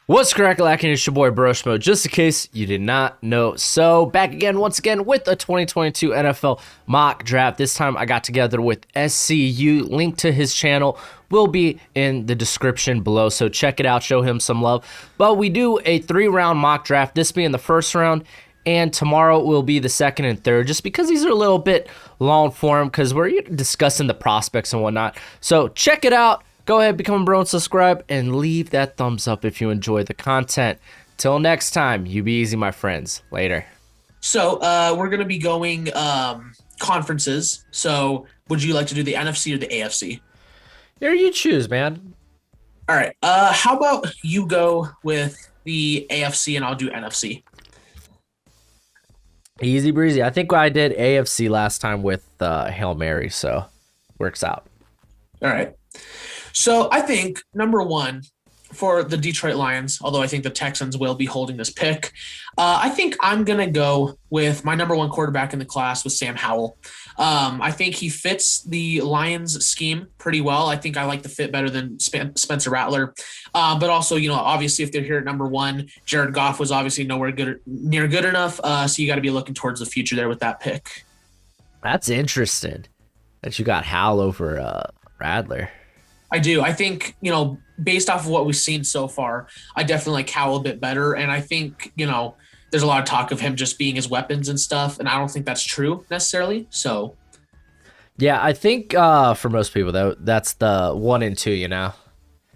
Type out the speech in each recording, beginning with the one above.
What's correct, lacking? It's your boy Broshmo, just in case you did not know. So, back again, once again, with a 2022 NFL mock draft. This time I got together with SCU. Link to his channel will be in the description below, so check it out, show him some love. But we do a 3-round mock draft, this being the first round, and tomorrow will be the second and third, just because these are a little bit long form, because we're discussing the prospects and whatnot. So, check it out. Go ahead, become a bro and subscribe, and leave that thumbs up if you enjoy the content. Till next time, you be easy, my friends. Later. So we're going to be going conferences. So would you like to do the NFC or the AFC? Here you choose, man. All right. How about you go with the AFC and I'll do NFC? Easy breezy. I think I did AFC last time with Hail Mary, so works out. All right. So I think number one for the Detroit Lions, although I think the Texans will be holding this pick, I think I'm going to go with my number one quarterback in the class with Sam Howell. I think he fits the Lions scheme pretty well. I think I like the fit better than Spencer Rattler. But also, obviously if they're here at number one, Jared Goff was obviously nowhere near good enough. So you got to be looking towards the future there with that pick. That's interesting that you got Howell over Rattler. I do. I think, based off of what we've seen so far, I definitely like Howell a bit better. And I think, there's a lot of talk of him just being his weapons and stuff. And I don't think that's true necessarily. So. Yeah, I think for most people, though, that's the 1 and 2,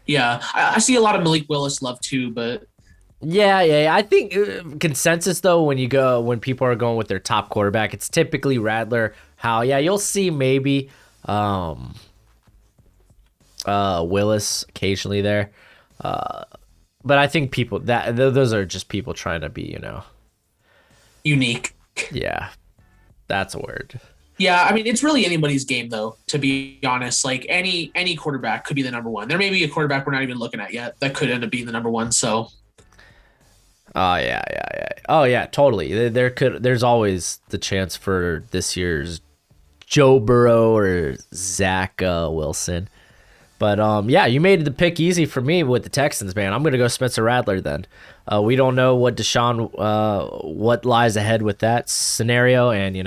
Yeah, I see a lot of Malik Willis love too, but. Yeah. I think consensus, though, when people are going with their top quarterback, it's typically Rattler, Howell. Yeah, you'll see maybe Willis occasionally there, but I think people those are just people trying to be unique. Yeah, that's a word. Yeah, I mean it's really anybody's game though, to be honest. Like any quarterback could be the number one. There may be a quarterback we're not even looking at yet that could end up being the number one. So yeah, totally. There's always the chance for this year's Joe Burrow or Zach Wilson. But, yeah, you made the pick easy for me with the Texans, man. I'm going to go Spencer Rattler then. We don't know what what lies ahead with that scenario. And, he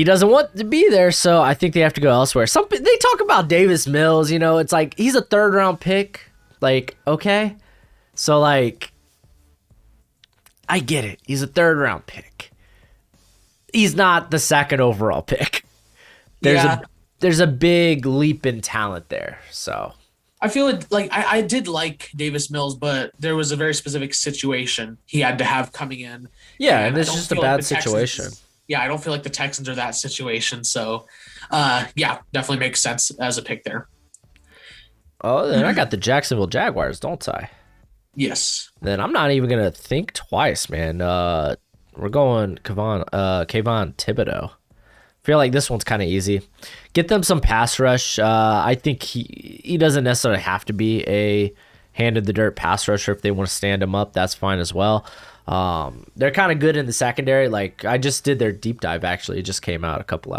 doesn't want to be there, so I think they have to go elsewhere. They talk about Davis Mills, it's like he's a third-round pick. Like, okay. So, like, I get it. He's a third-round pick. He's not the second overall pick. There's a big leap in talent there, so. I feel like I did like Davis Mills, but there was a very specific situation he had to have coming in. Yeah, and it's just a bad situation. I don't feel like the Texans are that situation, so yeah, definitely makes sense as a pick there. Oh, then I got the Jacksonville Jaguars, don't I? Yes. Then I'm not even gonna think twice, man. We're going Kayvon Thibodeau. Feel like this one's kind of easy. Get them some pass rush. I think he doesn't necessarily have to be a hand-in-the-dirt pass rusher. If they want to stand him up, that's fine as well. They're kind of good in the secondary. Like, I just did their deep dive, actually. It just came out a couple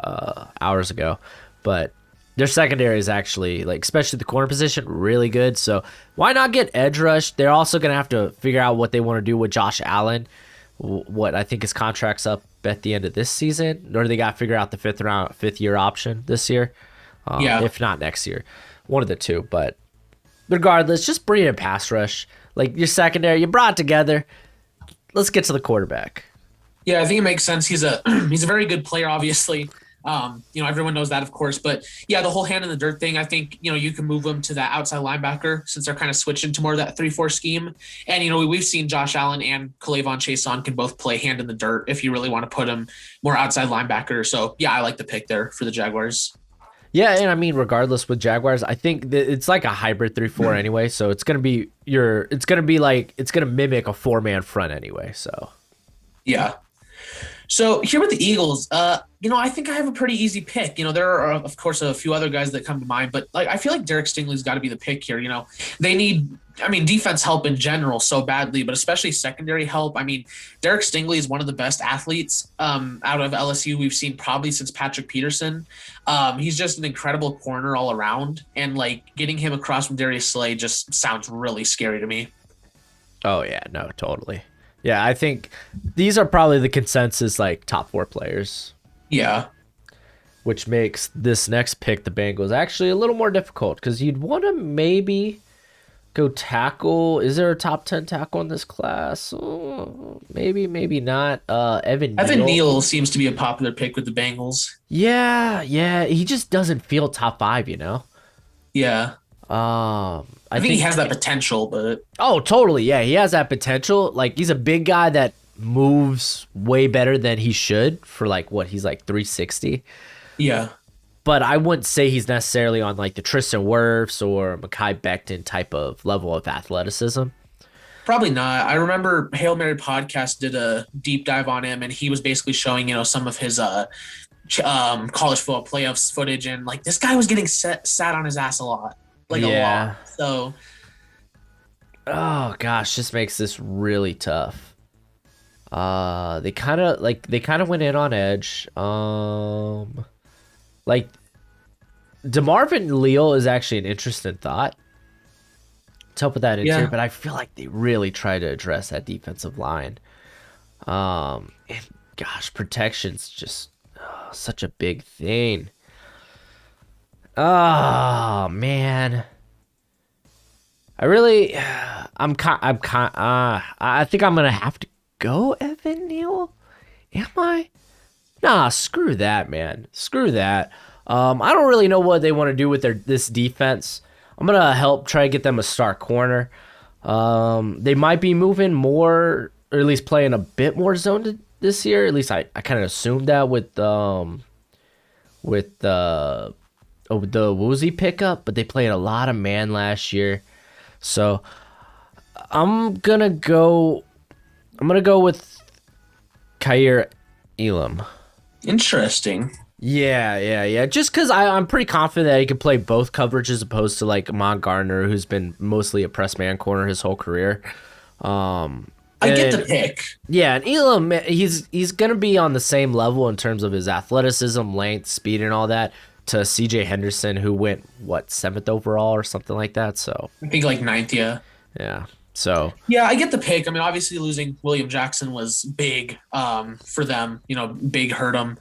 hours ago. But their secondary is actually, like, especially the corner position, really good. So why not get edge rush? They're also going to have to figure out what they want to do with Josh Allen. What I think his contract's up at the end of this season, or they got to figure out the fifth year option this year. If not next year, one of the two. But regardless, just bring in pass rush. Like your secondary, you brought it together. Let's get to the quarterback. Yeah, I think it makes sense. He's a very good player, obviously. Everyone knows that, of course. But yeah, the whole hand in the dirt thing, I think, you can move them to that outside linebacker since they're kind of switching to more of that 3-4 scheme. And, we've seen Josh Allen and K'Lavon Chaisson can both play hand in the dirt if you really want to put them more outside linebacker. So yeah, I like the pick there for the Jaguars. Yeah, and I mean, regardless with Jaguars, I think that it's like a hybrid 3-4 anyway. So it's gonna mimic a 4-man front anyway. So yeah. So here with the Eagles, I think I have a pretty easy pick. There are, of course, a few other guys that come to mind, but I feel like Derek Stingley's got to be the pick here. They need I mean, defense help in general so badly, but especially secondary help. I mean, Derek Stingley is one of the best athletes out of LSU we've seen probably since Patrick Peterson. He's just an incredible corner all around, and like getting him across from Darius Slay just sounds really scary to me. Oh yeah, no, totally. Yeah, I think these are probably the consensus like top 4 players, Yeah, which makes this next pick, the Bengals, actually a little more difficult because you'd want to maybe go tackle. Is there a top 10 tackle in this class? Oh, maybe, maybe not. Evan Evan Neal. Neal seems to be a popular pick with the Bengals. Yeah, yeah. He just doesn't feel top 5, you know. Yeah, I I think he think. has that potential, but Oh, totally. Yeah, he has that potential. Like he's a big guy that moves way better than he should for like what he's like 360. yeah. But I wouldn't say he's necessarily on like the Tristan Wirfs or Mekhi Becton type of level of athleticism. Probably not. I remember Hail Mary podcast did a deep dive on him, and he was basically showing some of his college football playoffs footage, and like this guy was getting sat on his ass a lot, like a Yeah. lot. So Oh gosh, this makes this really tough. They kind of went in on edge. Like DeMarvin Leal is actually an interesting thought to put that into, yeah, but I feel like they really try to address that defensive line. And gosh, protection's just such a big thing. Oh man, I really, I think I'm gonna have to go Evan Neal. Am I? Nah, screw that, man. Screw that. I don't really know what they want to do with this defense. I'm gonna help try to get them a star corner. They might be moving more, or at least playing a bit more zone this year. At least I kind of assumed that with the Woozy pickup, but they played a lot of man last year. So I'm gonna go with Kyer Elam. interesting. Yeah. Just because I'm pretty confident that he can play both coverages as opposed to like Ahmad Gardner, who's been mostly a press man corner his whole career. I get the pick. Yeah, and Elam, he's gonna be on the same level in terms of his athleticism, length, speed, and all that to C.J. Henderson, who went 7th overall or something like that. So I think like ninth. Yeah. yeah, so Yeah, I get the pick. I mean, obviously losing William Jackson was big for them. Big hurt them.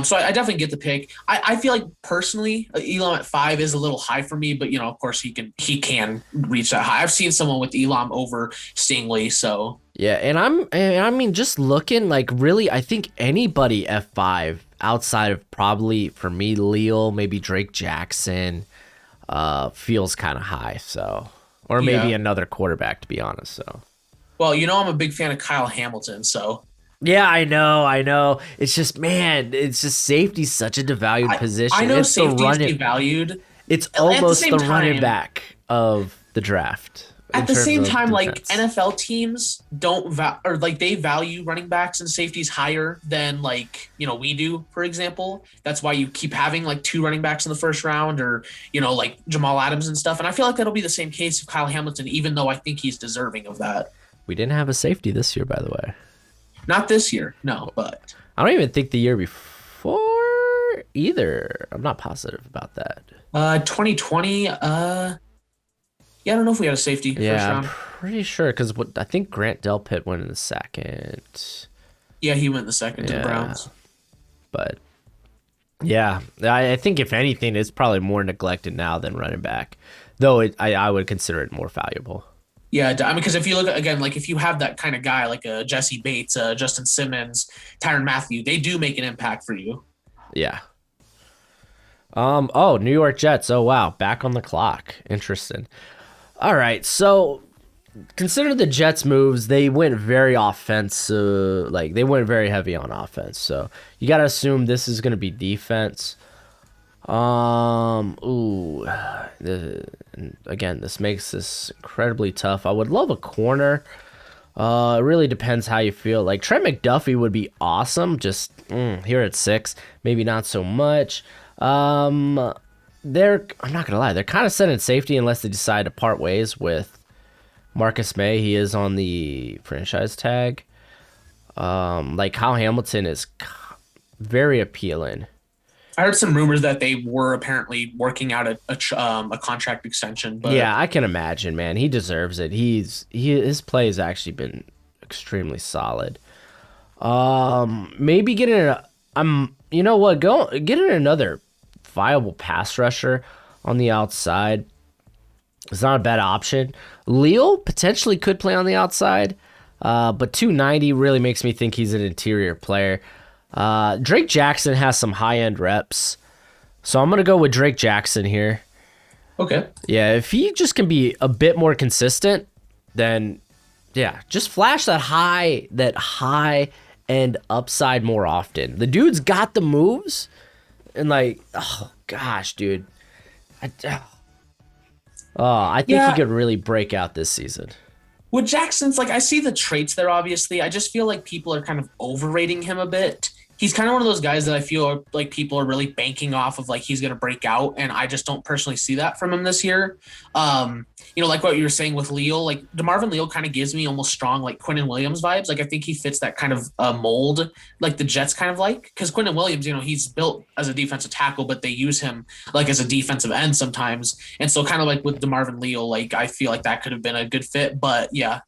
So I definitely get the pick. I feel like personally, Elam at 5 is a little high for me, but of course he can reach that high. I've seen someone with Elam over Stingley, so yeah, and I mean, just looking like really, I think anybody F5 outside of probably for me Leal, maybe Drake Jackson, feels kind of high. So, or maybe Yeah. another quarterback, to be honest. So, well, I'm a big fan of Kyle Hamilton, so yeah, I know. It's just man, it's just safety's such a devalued position. I know It's the safety is running. devalued. It's the almost same the running time- back of the draft. in At the terms same of time, like defense. NFL teams don't or like they value running backs and safeties higher than like we do, for example. That's why you keep having like 2 running backs in the first round, or like Jamal Adams and stuff. And I feel like that'll be the same case of Kyle Hamilton, even though I think he's deserving of that. We didn't have a safety this year, by the way. Not this year, no, but I don't even think the year before either. I'm not positive about that. 2020. Yeah, I don't know if we had a safety first Yeah, I'm round. pretty sure because I think Grant Delpit went in the second. Yeah, he went in the second to the Yeah. Browns. But yeah, I think if anything, it's probably more neglected now than running back. Though I would consider it more valuable. Yeah, I mean, because if you look at, again, like if you have that kind of guy like a Jesse Bates, Justin Simmons, Tyrann Mathieu, they do make an impact for you. Yeah. Oh, New York Jets. Oh wow, back on the clock. Interesting. All right, so consider the Jets moves. They went very offensive. Like they went very heavy on offense. So you got to assume this is going to be defense. Again, this makes this incredibly tough. I would love a corner. It really depends how you feel. Like Trent McDuffie would be awesome. Just here at 6, maybe not so much. I'm not gonna lie, they're kind of set in safety unless they decide to part ways with Marcus May, he is on the franchise tag. Like Kyle Hamilton is very appealing. I heard some rumors that they were apparently working out a contract extension, but Yeah, I can imagine, man. He deserves it. His play has actually been extremely solid. Maybe getting you know what, getting another viable pass rusher on the outside is not a bad option. Leo potentially could play on the outside, but 290 really makes me think he's an interior player. Drake Jackson has some high end reps, so I'm gonna go with Drake Jackson here. okay. Yeah, if he just can be a bit more consistent, then yeah, just flash that high end upside more often. The dude's got the moves, and like, oh gosh, dude, I think he could really break out this season. With Jackson's, like, I see the traits there, obviously. I just feel like people are kind of overrating him a bit. He's kind of one of those guys that I feel like people are really banking off of, like, he's going to break out, and I just don't personally see that from him this year. Like what you were saying with Leo, like, DeMarvin Leo kind of gives me almost strong, like, Quinnen Williams vibes. Like, I think he fits that kind of mold, like the Jets kind of like. Because Quinnen Williams, he's built as a defensive tackle, but they use him, like, as a defensive end sometimes. And so kind of like with DeMarvin Leo, like, I feel like that could have been a good fit. But, yeah.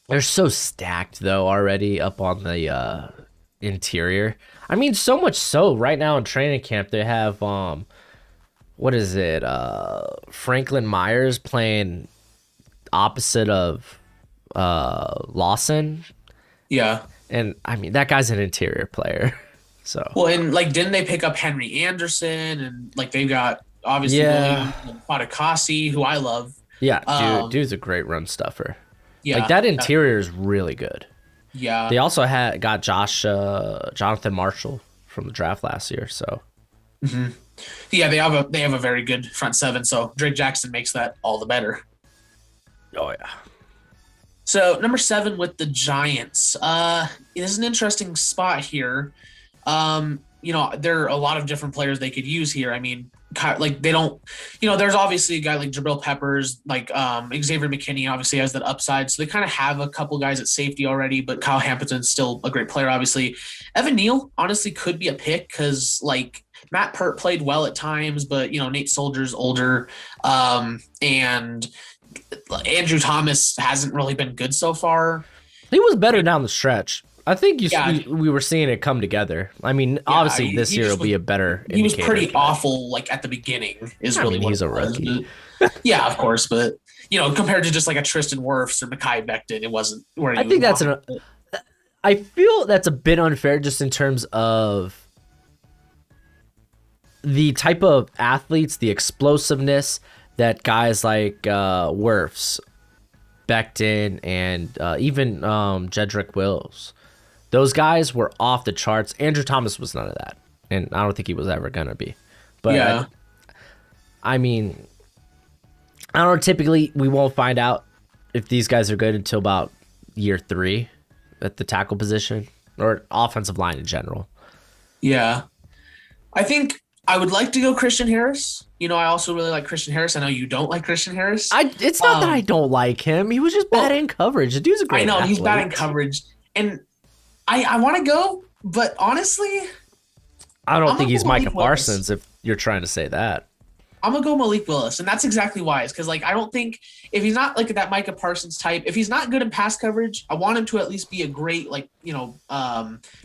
They're so stacked, though, already up on the interior. I mean, so much so right now in training camp they have what is it? Franklin Myers playing opposite of Lawson. Yeah. And I mean, that guy's an interior player. So well, and like, didn't they pick up Henry Anderson, and like they've got obviously Fadakasi, who I love. Yeah, dude's a great run stuffer. Yeah, like that interior is really good. Yeah. They also got Jonathan Marshall from the draft last year. So. Mm-hmm. Yeah, they have a very good front seven. So Drake Jackson makes that all the better. Oh yeah. So number 7 with the Giants. It is an interesting spot here. There are a lot of different players they could use here. I mean, like they don't, there's obviously a guy like Jabril Peppers, like Xavier McKinney obviously has that upside. So they kind of have a couple guys at safety already, but Kyle Hamilton's still a great player, obviously. Evan Neal honestly could be a pick because like Matt Pert played well at times, but Nate Solder's older. And Andrew Thomas hasn't really been good so far. He was better down the stretch. I think we were seeing it come together. I mean, obviously this year will be a better indicator. He was pretty awful, like at the beginning. He's a rookie. Yeah, of course, but compared to just like a Tristan Wirfs or Mekhi Becton, it wasn't where he. I think I feel that's a bit unfair, just in terms of the type of athletes, the explosiveness that guys like Wirfs, Becton, and even Jedrick Wills. Those guys were off the charts. Andrew Thomas was none of that, and I don't think he was ever going to be. But yeah. I mean, I don't know. Typically, we won't find out if these guys are good until about year 3 at the tackle position or offensive line in general. Yeah. I think I would like to go Christian Harris. I also really like Christian Harris. I know you don't like Christian Harris. It's not that I don't like him. He was just bad in coverage. The dude's a great athlete. He's bad in coverage. And I want to go, but honestly, I don't think he's Micah Parsons if you're trying to say that. I'm going to go Malik Willis, and that's exactly why. It's because, like, I don't think if he's not, like, that Micah Parsons type, if he's not good in pass coverage, I want him to at least be a great, like,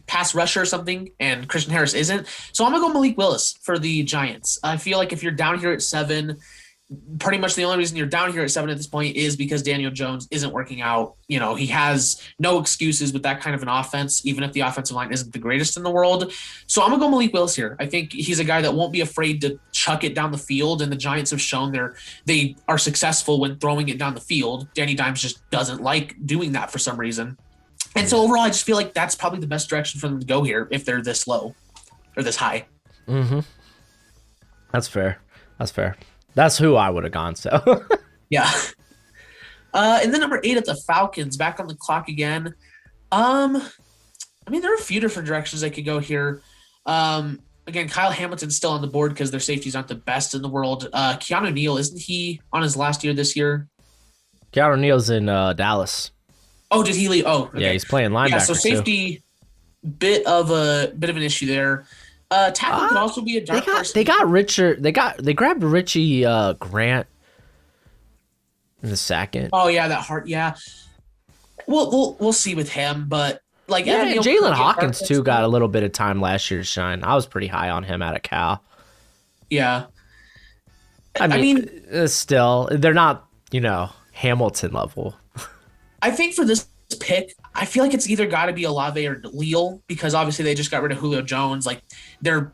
pass rusher or something, and Christian Harris isn't. So I'm going to go Malik Willis for the Giants. I feel like if you're down here at 7, pretty much the only reason you're down here at 7 at this point is because Daniel Jones isn't working out. He has no excuses with that kind of an offense, even if the offensive line isn't the greatest in the world. So I'm going to go Malik Willis here. I think he's a guy that won't be afraid to chuck it down the field, and the Giants have shown they are successful when throwing it down the field. Danny Dimes just doesn't like doing that for some reason. And so overall, I just feel like that's probably the best direction for them to go here if they're this low or this high. Mm-hmm. That's fair. That's who I would have gone, so. Yeah. And then number 8 at the Falcons, back on the clock again. I mean, there are a few different directions they could go here. Again, Kyle Hamilton's still on the board because their safeties aren't the best in the world. Keanu Neal, isn't he on his last year this year? Keanu Neal's in Dallas. Oh, did he leave? Oh, Yeah, okay. he's playing Yeah, linebacker so too. safety, bit of an issue there. Tackle could also be a They dark got horse. they got Richard. They grabbed Richie Grant in the second. Oh yeah, that heart. Yeah, we'll see with him, but like Yeah, Evan and Neal Jalen could be a dark Hawkins horse too got a though. little bit of time last year to shine. I was pretty high on him out of Cal. Yeah, I I mean, mean, still they're not Hamilton level. I think for this pick, I feel like it's either got to be Olave or Leal because obviously they just got rid of Julio Jones. Like their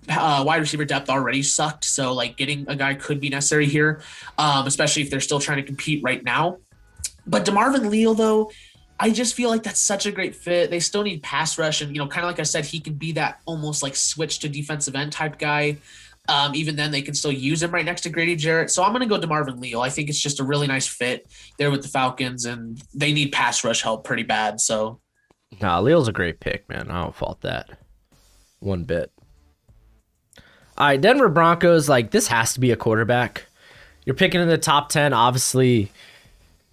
wide receiver depth already sucked, so like getting a guy could be necessary here, especially if they're still trying to compete right now. But DeMarvin Leal, though, I just feel like that's such a great fit. They still need pass rush, and kind of like I said, he can be that almost like switch to defensive end type guy. Even then, they can still use him right next to Grady Jarrett. So I'm going to go DeMarvin Leal. I think it's just a really nice fit there with the Falcons, and they need pass rush help pretty bad. So Nah, Leal's a great pick, man. I don't fault that one bit. All right, Denver Broncos. Like this has to be a quarterback. You're picking in the top 10. Obviously,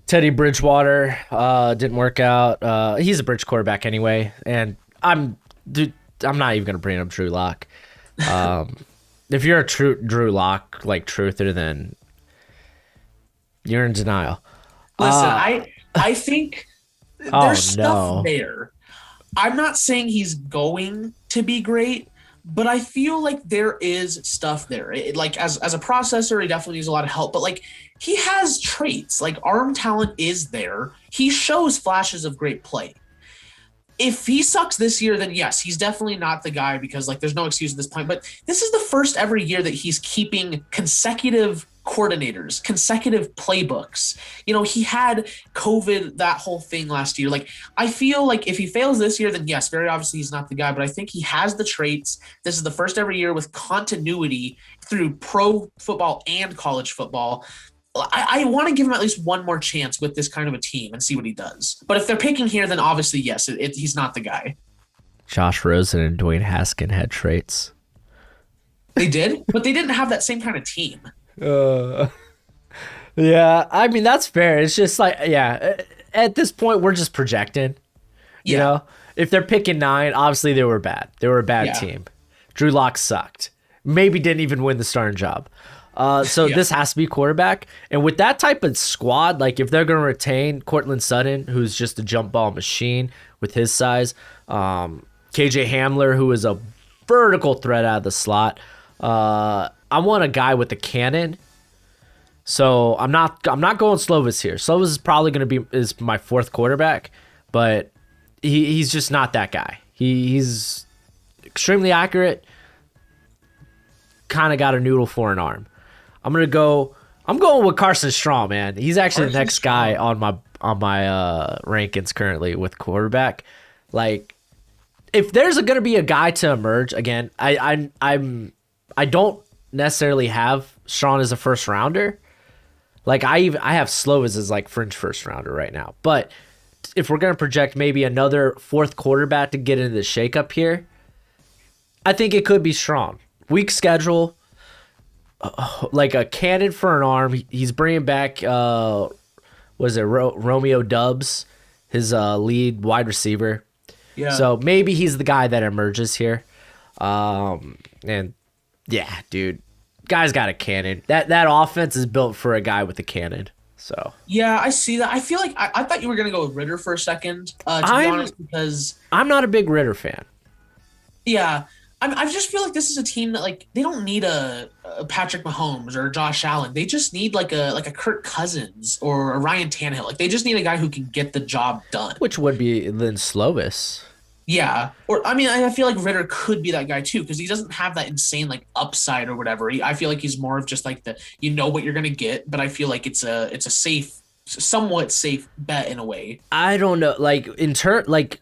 Teddy Bridgewater didn't work out. He's a bridge quarterback anyway, and dude, I'm not even gonna bring up Drew Lock. If you're a true Drew Lock like truther, then you're in denial. listen, I think Oh there's stuff no, there. I'm not saying he's going to be great, but I feel like there is stuff there. Like as a processor, he definitely needs a lot of help. But like he has traits, like arm talent is there. He shows flashes of great play. If he sucks this year, then yes, he's definitely not the guy because like there's no excuse at this point. But this is the first every year that he's keeping consecutive coordinators, consecutive playbooks. He had COVID, that whole thing last year. Like I feel like if he fails this year, then yes, very obviously he's not the guy. But I think he has the traits. This is the first every year with continuity through pro football and college football. I want to give him at least one more chance with this kind of a team and see what he does. But if they're picking here, then obviously, yes, he's not the guy. Josh Rosen and Dwayne Haskin had traits. They did, but they didn't have that same kind of team. Yeah, I mean that's fair. It's just like at this point we're just projecting. You Yeah. know, if they're picking 9, obviously they were bad. They were a bad Yeah. team. Drew Lock sucked. Maybe didn't even win the starting job. So Yeah. this has to be quarterback. And with that type of squad, like if they're going to retain Cortland Sutton, who's just a jump ball machine with his size, KJ Hamler, who is a vertical threat out of the slot. I want a guy with a cannon. So I'm not going Slovis here. Slovis is probably going to be is my 4th quarterback, but he's just not that guy. He's extremely accurate. Kind of got a noodle for an arm. I'm going with Carson Strong, man. He's actually the next guy on my rankings currently with quarterback. Like, if there's going to be a guy to emerge again, I don't necessarily have Strong as a first rounder. Like I have Slovis as like fringe first rounder right now. But if we're going to project maybe another 4th quarterback to get into the shakeup here, I think it could be Strong. Weak schedule. Like a cannon for an arm. He's bringing back, Romeo Dubs, his lead wide receiver. Yeah. So maybe he's the guy that emerges here. And yeah, dude, guy's got a cannon. That offense is built for a guy with a cannon. So Yeah, I see that. I feel like I thought you were going to go with Ritter for a second, to be honest, because I'm not a big Ritter fan. yeah, I just feel like this is a team that like they don't need a Patrick Mahomes or Josh Allen. They just need like a Kirk Cousins or a Ryan Tannehill. Like they just need a guy who can get the job done. Which would be then Slovis. Yeah, or I mean, I feel like Ritter could be that guy too because he doesn't have that insane like upside or whatever. I feel like he's more of just like what you're gonna get, but I feel like it's a safe, somewhat safe bet in a way. I don't know. Like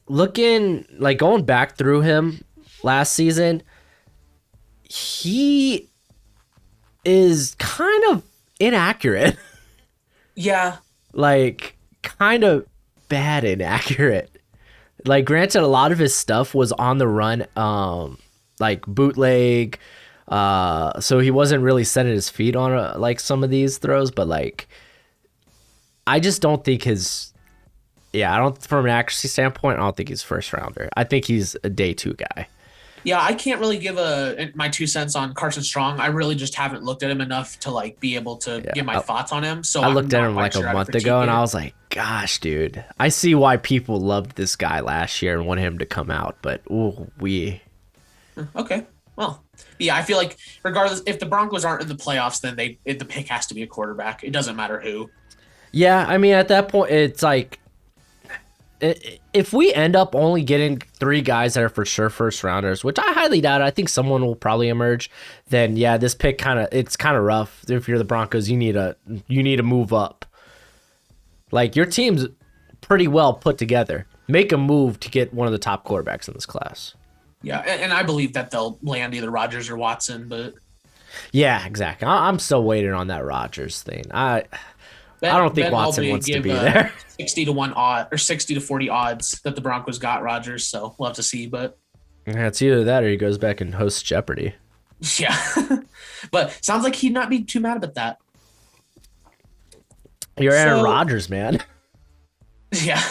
going back through him last season, he is kind of inaccurate. Yeah, Like kind of bad inaccurate. Like granted a lot of his stuff was on the run, like bootleg, so he wasn't really setting his feet on like some of these throws, but like I just don't think his. Yeah, I don't. From an accuracy standpoint, I don't think he's first rounder. I think he's a day 2 guy. Yeah, I can't really give my 2 cents on Carson Strong. I really just haven't looked at him enough to like be able to give my thoughts on him. So I looked at I'm him not like quite a sure how to month ago, and critique I it. was like, "Gosh, dude, I see why people loved this guy last year and wanted him to come out." But Okay. Well, yeah, I feel like regardless, if the Broncos aren't in the playoffs, then the pick has to be a quarterback. It doesn't matter who. yeah, I mean, at that point, it's like if we end up only getting 3 guys that are for sure first rounders, which I highly doubt, I think someone will probably emerge. Then yeah, this pick it's kind of rough. If you're the Broncos, you need to move up. Like your team's pretty well put together. Make a move to get one of the top quarterbacks in this class. Yeah, and I believe that they'll land either Rodgers or Watson, but Yeah, exactly. I'm still waiting on that Rodgers thing. I don't think Watson wants to be there. 60-1 odd or 60-40 odds that the Broncos got Rodgers, so we'll have to see. But yeah, it's either that or he goes back and hosts Jeopardy. yeah, but sounds like he'd not be too mad about that. You're Aaron Rodgers, man. Yeah,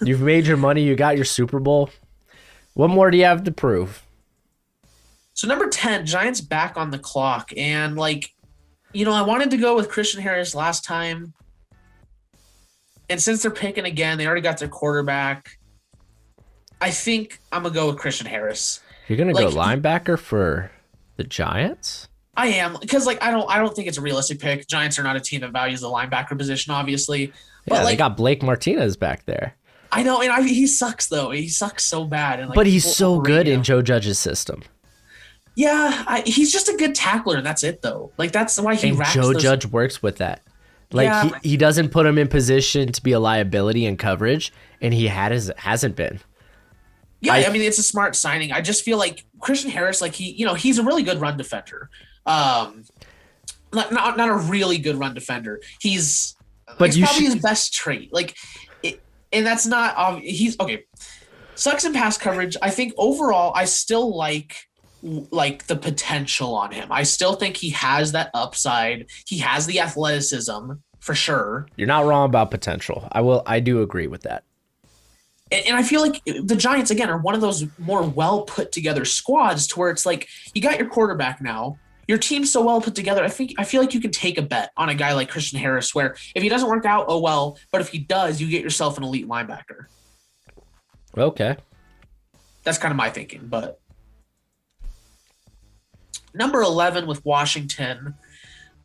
You've made your money. You got your Super Bowl. What more do you have to prove? so number 10, Giants back on the clock, and I wanted to go with Christian Harris last time. And since they're picking again, they already got their quarterback. I think I'm going to go with Christian Harris. You're going to go linebacker for the Giants? I am, because I don't think it's a realistic pick. Giants are not a team that values the linebacker position, obviously. But they got Blake Martinez back there. I know, and he sucks though. He sucks so bad. And but he's so good in Joe Judge's system. Yeah, he's just a good tackler. That's it though. That's why he. And racks Joe those... Judge works with that. He doesn't put him in position to be a liability in coverage, and he hasn't been. Yeah, I mean it's a smart signing. I just feel like Christian Harris, he's a really good run defender. Not a really good run defender. It's probably his best trait. And that's not he's okay. Sucks in pass coverage. I think overall, I still like the potential on him. I still think he has that upside. He has the athleticism for sure. You're not wrong about potential. I do agree with that. And I feel like the Giants, again, are one of those more well put together squads to where it's like you got your quarterback now. Your team's so well put together. I feel like you can take a bet on a guy like Christian Harris, where if he doesn't work out, oh well. But if he does, you get yourself an elite linebacker. Okay. That's kind of my thinking. But number 11 with Washington.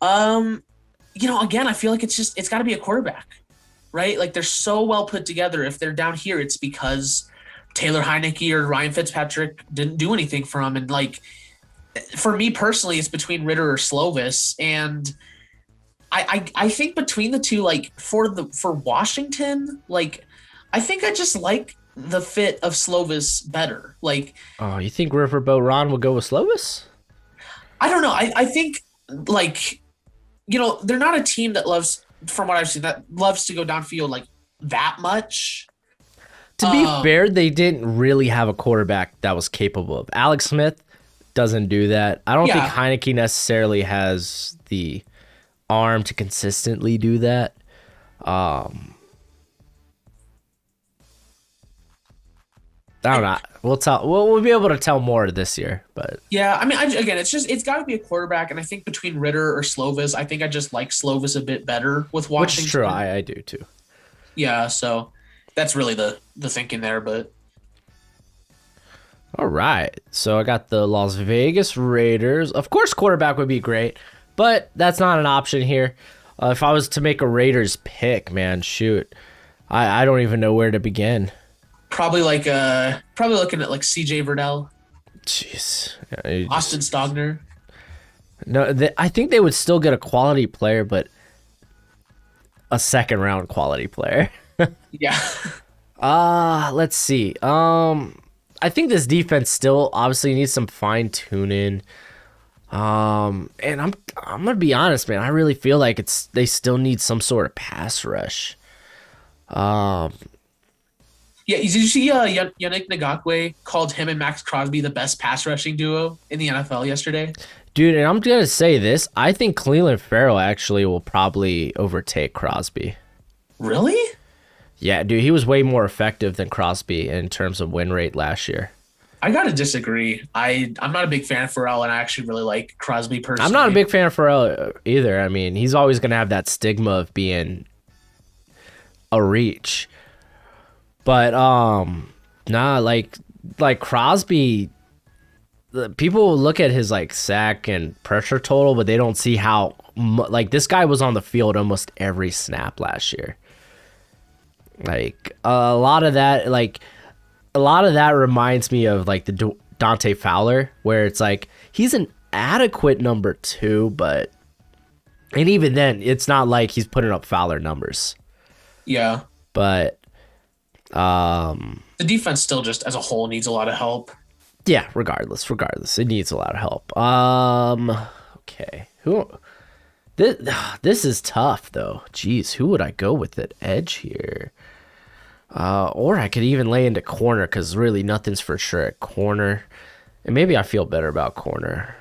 Again, I feel like it's got to be a quarterback, right? They're so well put together. If they're down here, it's because Taylor Heineke or Ryan Fitzpatrick didn't do anything for them. And for me personally, it's between Ritter or Slovis. And I think between the two, for Washington, I think I just like the fit of Slovis better. You think Riverboat Ron will go with Slovis? I don't know. I think they're not a team that loves, from what I've seen, that loves to go downfield that much. To be fair, they didn't really have a quarterback that was capable of. Alex Smith doesn't do that. I don't think Heineke necessarily has the arm to consistently do that. I don't know. We'll be able to tell more this year, but yeah, I mean, it's got to be a quarterback, and I think between Ritter or Slovis, I think I just like Slovis a bit better with Washington. Which is true, I do too. Yeah, so that's really the thinking there, but. All right, so I got the Las Vegas Raiders. Of course, quarterback would be great, but that's not an option here. If I was to make a Raiders pick, man, shoot, I don't even know where to begin. Probably looking at CJ Verdell. Jeez. Austin Stogner. No, I think they would still get a quality player, but a second round quality player. Yeah. Let's see. I think this defense still obviously needs some fine tuning. And I'm gonna be honest, man. I really feel like they still need some sort of pass rush. Yeah, did you see Yannick Ngakoue called him and Max Crosby the best pass rushing duo in the NFL yesterday? Dude, and I'm going to say this. I think Cleveland Farrell actually will probably overtake Crosby. Really? Yeah, dude, he was way more effective than Crosby in terms of win rate last year. I gotta disagree. I'm not a big fan of Pharrell, and I actually really like Crosby I'm not a personally. big fan of Pharrell either. I mean, he's always going to have that stigma of being a reach. But nah, like Crosby, people look at his like sack and pressure total, but they don't see how like this guy was on the field almost every snap last year. Like a lot of that reminds me of like the Dante Fowler, where it's like he's an adequate number 2, but and even then, it's not like he's putting up Fowler numbers. Yeah. But The defense still just as a whole needs a lot of help. yeah, regardless, it needs a lot of help. Okay, who? This is tough though. Jeez, who would I go with at edge here? Or I could even lay into corner because really nothing's for sure at corner, and maybe I feel better about corner.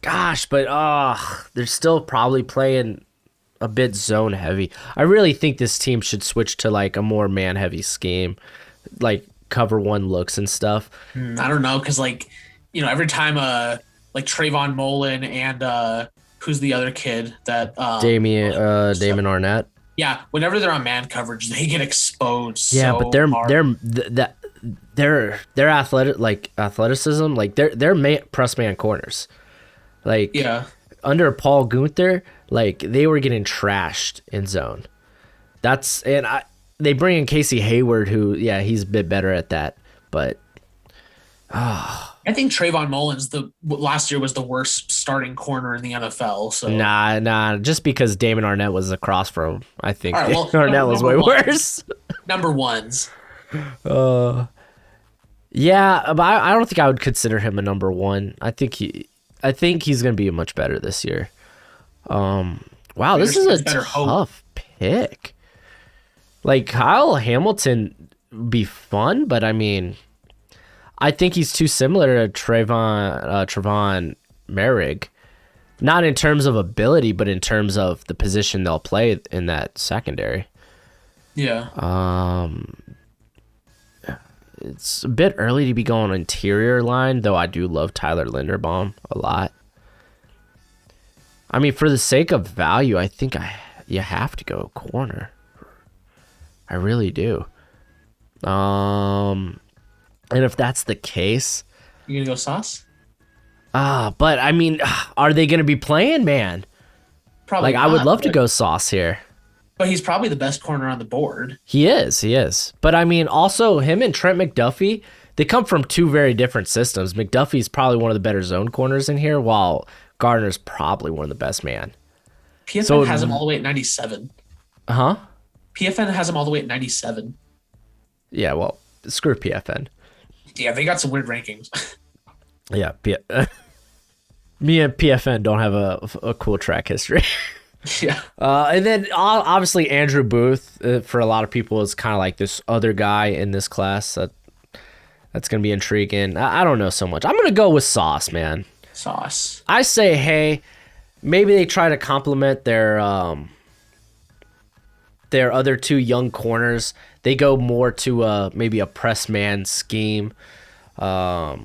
Gosh, but they're still probably playing a bit zone heavy. I really think this team should switch to like a more man heavy scheme, like cover one looks and stuff. I don't know, because every time like Trayvon Mullen and who's the other kid that Damon Arnett. yeah, whenever they're on man coverage, they get exposed. Yeah, so but they're hard. their athleticism, like they're press man corners. Like Yeah. under Paul Gunther, like they were getting trashed in zone. They bring in Casey Hayward, who he's a bit better at that, but I think Trayvon Mullins last year was the worst starting corner in the NFL. So nah, just because Damon Arnett was across from him, I think all right, well, Arnett was way worse. Number ones. Yeah, but I don't think I would consider him a number 1. I think he's gonna be much better this year. Wow, this is a tough pick. Like Kyle Hamilton would be fun, but I mean, I think he's too similar to Trevon Merrick. Not in terms of ability, but in terms of the position they'll play in that secondary. Yeah. It's a bit early to be going interior line, though I do love Tyler Linderbaum a lot. I mean, for the sake of value, I think you have to go corner. I really do. And if that's the case, You gonna go Sauce? but I mean, are they going to be playing, man? Probably. Like, I would love to go Sauce here. But he's probably the best corner on the board. He is. But I mean, also him and Trent McDuffie, they come from 2 very different systems. McDuffie's probably one of the better zone corners in here, while Gardner's probably one of the best man. PFN has him all the way at 97. Huh? PFN has him all the way at 97. Yeah, well, screw PFN. Yeah, they got some weird rankings. Yeah, me and PFN don't have a cool track history. Yeah. And then obviously Andrew Booth, for a lot of people, is kind of like this other guy in this class. That's going to be intriguing. I don't know so much. I'm going to go with Sauce, man. Sauce. I say, hey, maybe they try to complement their other 2 young corners. They go more to maybe a press man scheme. But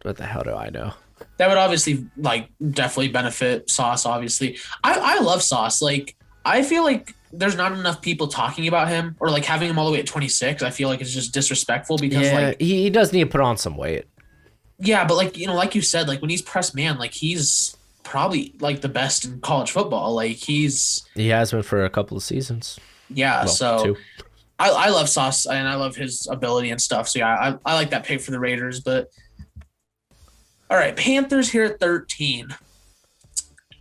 what the hell do I know? That would obviously definitely benefit Sauce. Obviously, I love Sauce. Like, I feel like there's not enough people talking about him or like having him all the way at 26. I feel like it's just disrespectful because he does need to put on some weight. Yeah, but like you said, like when he's press man, like he's probably like the best in college football. Like he has been for a couple of seasons. Yeah, well, so 2. I love Sauce and I love his ability and stuff. So yeah, I like that pick for the Raiders. But all right, Panthers here at 13.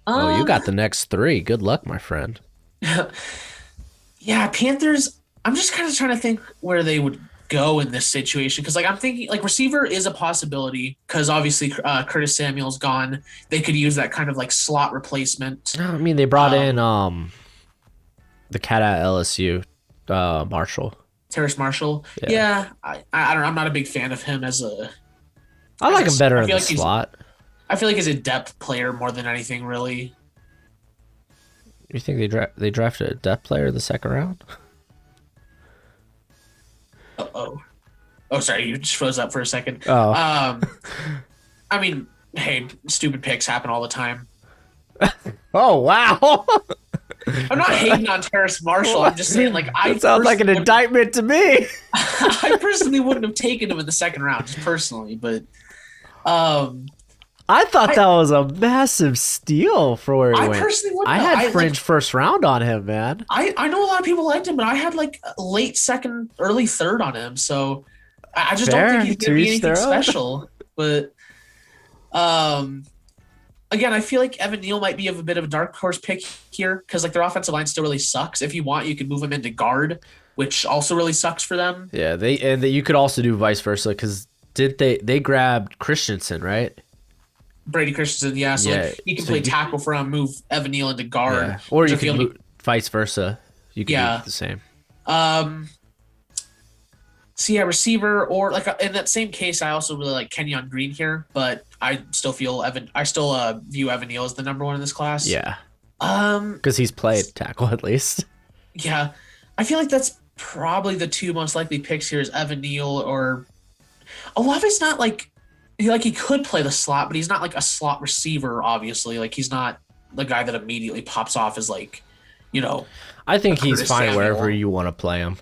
Oh, you got the next 3. Good luck, my friend. Yeah, Panthers. I'm just kind of trying to think where they would go in this situation because I'm thinking receiver is a possibility because obviously Curtis Samuel's gone. They could use that kind of slot replacement. I mean, they brought in the cat at LSU, Marshall. Terrace Marshall. Yeah, I don't know. I'm not a big fan of him as a. I like him better in the slot. I feel like he's a depth player more than anything, really. You think they drafted a depth player in the second round? Oh, oh, sorry, you just froze up for a second. Oh, I mean, hey, stupid picks happen all the time. oh wow! I'm not hating on Terrace Marshall. I'm just saying, like, That sounds like an indictment to me. I personally wouldn't have taken him in the second round, just personally. But um, I thought that was a massive steal for where he I went. personally wouldn't. I have. had fringe first round on him, man. I know a lot of people liked him, but I had like late second, early third on him. So I just don't Fair, think he's to gonna be each anything their own. special. But um, again, I feel like Evan Neal might be of a bit of a dark horse pick here because like their offensive line still really sucks. If you want, you can move him into guard, which also really sucks for them. Yeah, you could also do vice versa because did they grabbed Christensen, right? Brady Christensen, yeah. So Yeah, like he can so play you- tackle for him, move Evan Neal into guard. Yeah, or which you I feel could like- vice versa. You could Yeah. do the same. Um, so yeah, receiver or like in that same case, I also really like Kenyon Green here, but I still feel view Evan Neal as the number one in this class. Yeah, Um, because he's played tackle at least. yeah, I feel like that's probably the two most likely picks here is Evan Neal or Olave's not like he could play the slot, but he's not like a slot receiver. Obviously, like he's not the guy that immediately pops off as like, you know. I think he's Curtis fine Samuel. wherever you want to play him.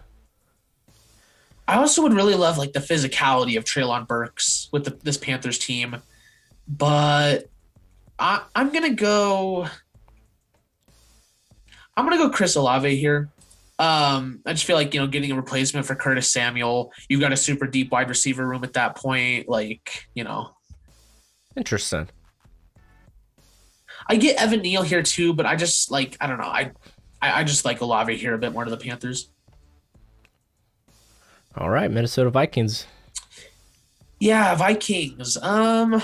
I also would really love like the physicality of Treylon Burks with this Panthers team, but I'm gonna go Chris Olave here. I just feel like getting a replacement for Curtis Samuel, you've got a super deep wide receiver room at that point. Like Interesting. I get Evan Neal here too, but I just like I don't know I just like Olave here a bit more to the Panthers. All right, Minnesota Vikings. Yeah, Vikings. I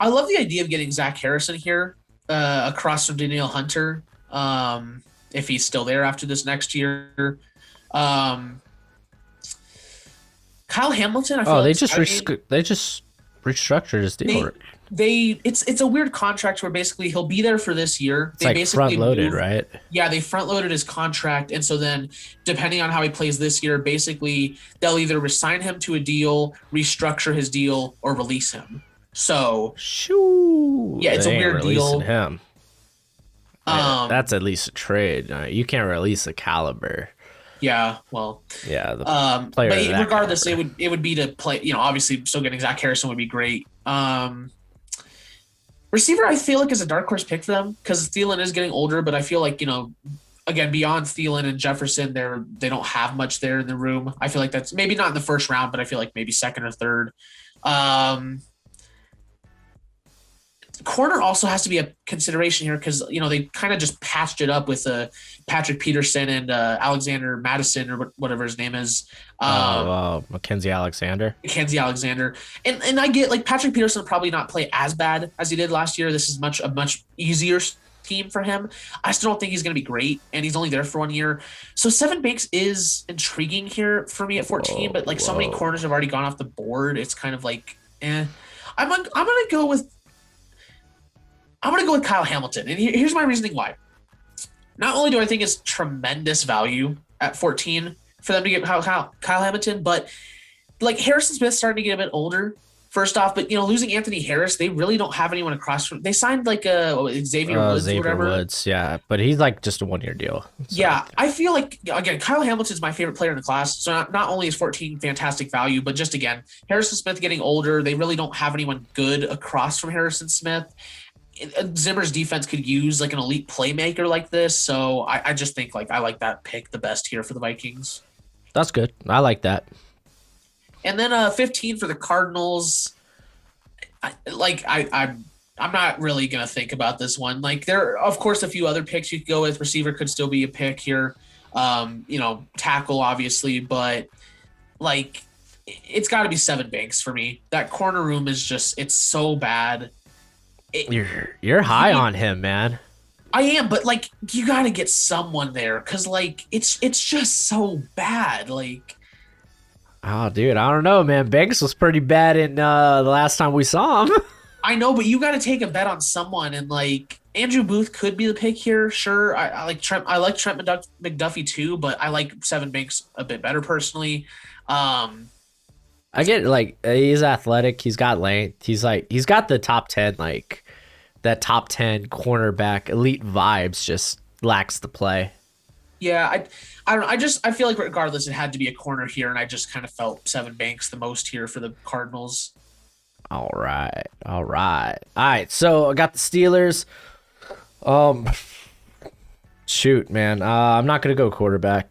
love the idea of getting Zach Harrison here across from Danielle Hunter. If he's still there after this next year. Kyle Hamilton. I feel They like just restructured his deal. It's a weird contract where basically he'll be there for this year. It's like front loaded, right? Yeah, they front loaded his contract, and so then depending on how he plays this year, basically they'll either resign him to a deal, restructure his deal, or release him. So Shoo. Yeah, it's They a ain't weird releasing deal. him. That's at least a trade. You can't release a caliber. yeah, well, Yeah, the but player of that regardless, caliber. it would be to play. Obviously, still getting Zach Harrison would be great. Receiver, I feel like is a dark horse pick for them because Thielen is getting older, but I feel like again beyond Thielen and Jefferson, they don't have much there in the room. I feel like that's maybe not in the first round, but I feel like maybe second or third. Corner also has to be a consideration here because they kind of just patched it up with Patrick Peterson and Alexander Madison or whatever his name is. Mackenzie Alexander. Mackenzie Alexander, and I get like Patrick Peterson will probably not play as bad as he did last year. This is a much easier team for him. I still don't think he's going to be great, and he's only there for 1 year. So Seven Banks is intriguing here for me at 14, but like so many corners have already gone off the board. It's kind of like, I'm gonna go with Kyle Hamilton, and here's my reasoning why. Not only do I think it's tremendous value at 14 for them to get Kyle Hamilton, but like Harrison Smith's starting to get a bit older. First off, but losing Anthony Harris, they really don't have anyone across from. They signed like Xavier Woods or whatever. Woods, yeah, but he's like just a 1 year deal. So. Yeah, I feel like again Kyle Hamilton's my favorite player in the class. So not only is 14 fantastic value, but just again Harrison Smith getting older, they really don't have anyone good across from Harrison Smith. Zimmer's defense could use like an elite playmaker like this, so I just think like I like that pick the best here for the Vikings. That's good. I like that. And then 15 for the Cardinals. I'm not really gonna think about this one. Like there are of course a few other picks you could go with. Receiver could still be a pick here. Tackle obviously, but like it's got to be Seven Banks for me. That corner room is just it's so bad. You're high on him, man. I am, but like you got to get someone there because like it's just so bad. Like Oh, dude, I don't know, man. Banks was pretty bad in the last time we saw him. I know, but you got to take a bet on someone, and like Andrew Booth could be the pick here. Sure, I like Trent. I like Trent McDuffie too, but I like Seven Banks a bit better personally. I get like he's athletic, he's got length, he's got the top 10, like that top 10 cornerback elite vibes, just lacks the play. Yeah, I don't know. I feel like regardless, it had to be a corner here, and I just kind of felt Seven Banks the most here for the Cardinals. All right. All right. So I got the Steelers. Shoot, man. I'm not gonna go quarterback.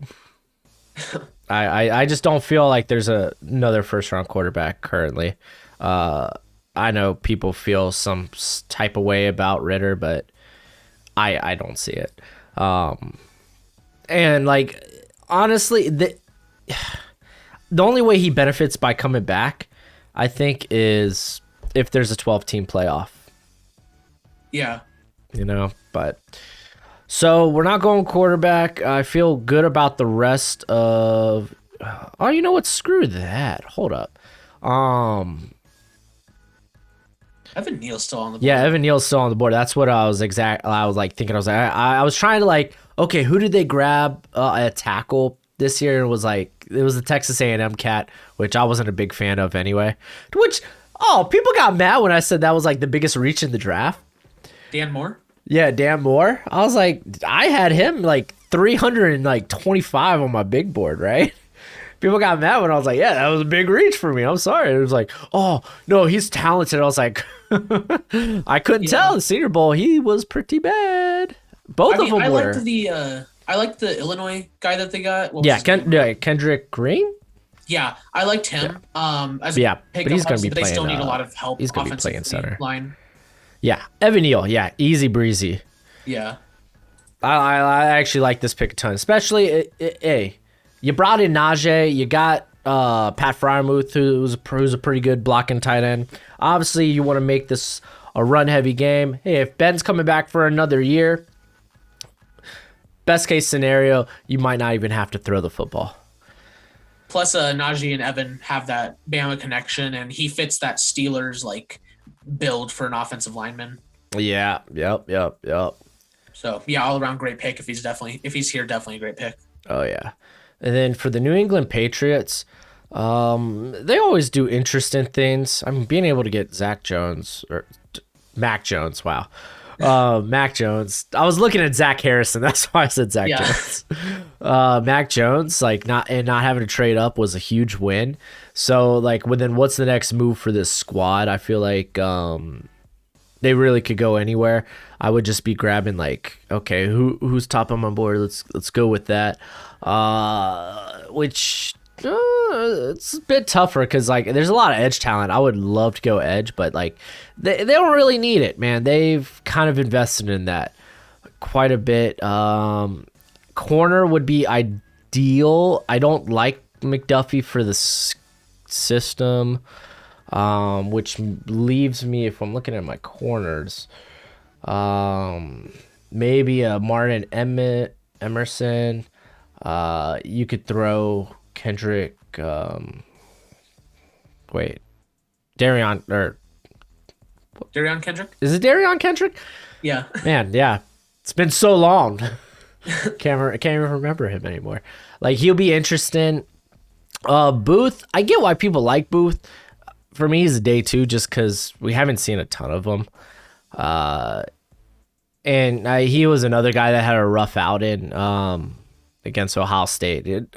I just don't feel like there's another first round quarterback currently. I know people feel some type of way about Ritter, but I don't see it. And like honestly, the only way he benefits by coming back, I think, is if there's a 12-team playoff. Yeah. But so we're not going quarterback. I feel good about the rest of. Oh, you know what? Screw that. Hold up. Evan Neal's still on the board. Yeah, Evan Neal's still on the board. That's what I was like thinking. I was trying to like, okay, who did they grab at tackle this year? It was the Texas A&M cat, which I wasn't a big fan of anyway. People got mad when I said that was like the biggest reach in the draft. Dan Moore? Yeah, Dan Moore. I was like, I had him like 325 on my big board, right? People got mad when I was like, yeah, that was a big reach for me. I'm sorry. It was like, oh, no, he's talented. I was like, I couldn't tell. The Senior Bowl, he was pretty bad. Both of them were. I liked the Illinois guy that they got. Kendrick Green? Yeah, I liked him. But he's going to be playing. They still need a lot of help. He's going to be playing center. Line. Yeah, Evan Neal. Yeah, easy breezy. Yeah. I actually like this pick a ton, especially you brought in Najee, you got Pat Freiermuth, who's a pretty good blocking tight end. Obviously, you want to make this a run-heavy game. Hey, if Ben's coming back for another year, best case scenario, you might not even have to throw the football. Plus, Najee and Evan have that Bama connection, and he fits that Steelers like build for an offensive lineman. Yeah. Yep. So yeah, all around great pick. If he's here, definitely a great pick. Oh yeah. And then for the New England Patriots, they always do interesting things. I mean, being able to get Mac Jones. Wow. Mac Jones. I was looking at Zach Harrison. That's why I said Zach Jones. Mac Jones, like not having to trade up was a huge win. So like, then what's the next move for this squad? I feel like they really could go anywhere. I would just be grabbing like, okay, who's top on my board? Let's go with that. Which it's a bit tougher because like there's a lot of edge talent. I would love to go edge, but like they don't really need it, man. They've kind of invested in that quite a bit. Corner would be ideal. I don't like McDuffie for the system, which leaves me, if I'm looking at my corners, maybe a Martin Emerson. You could throw Kendrick. Darion Kendrick. Is it Darion Kendrick? Yeah. Man, yeah. It's been so long. Can't even remember him anymore. Like he'll be interesting. Booth. I get why people like Booth. For me, he's a day two just because we haven't seen a ton of him. And he was another guy that had a rough outing against Ohio State. There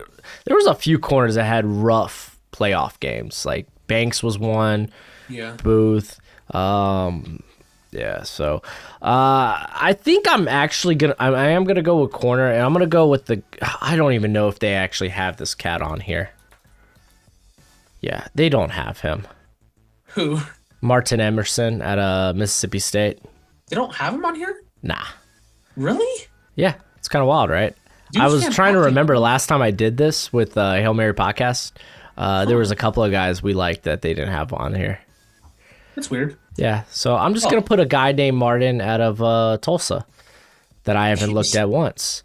was a few corners that had rough playoff games. Like Banks was one. Yeah. Booth. Yeah. So I think I am gonna go with corner, and I'm gonna go with I don't even know if they actually have this cat on here. Yeah, they don't have him. Who? Martin Emerson at Mississippi State. They don't have him on here? Nah. Really? Yeah, it's kind of wild, right? I was trying to remember last time I did this with Hail Mary podcast. There was a couple of guys we liked that they didn't have on here. That's weird. Yeah, so I'm just gonna put a guy named Martin out of Tulsa that I haven't looked at once.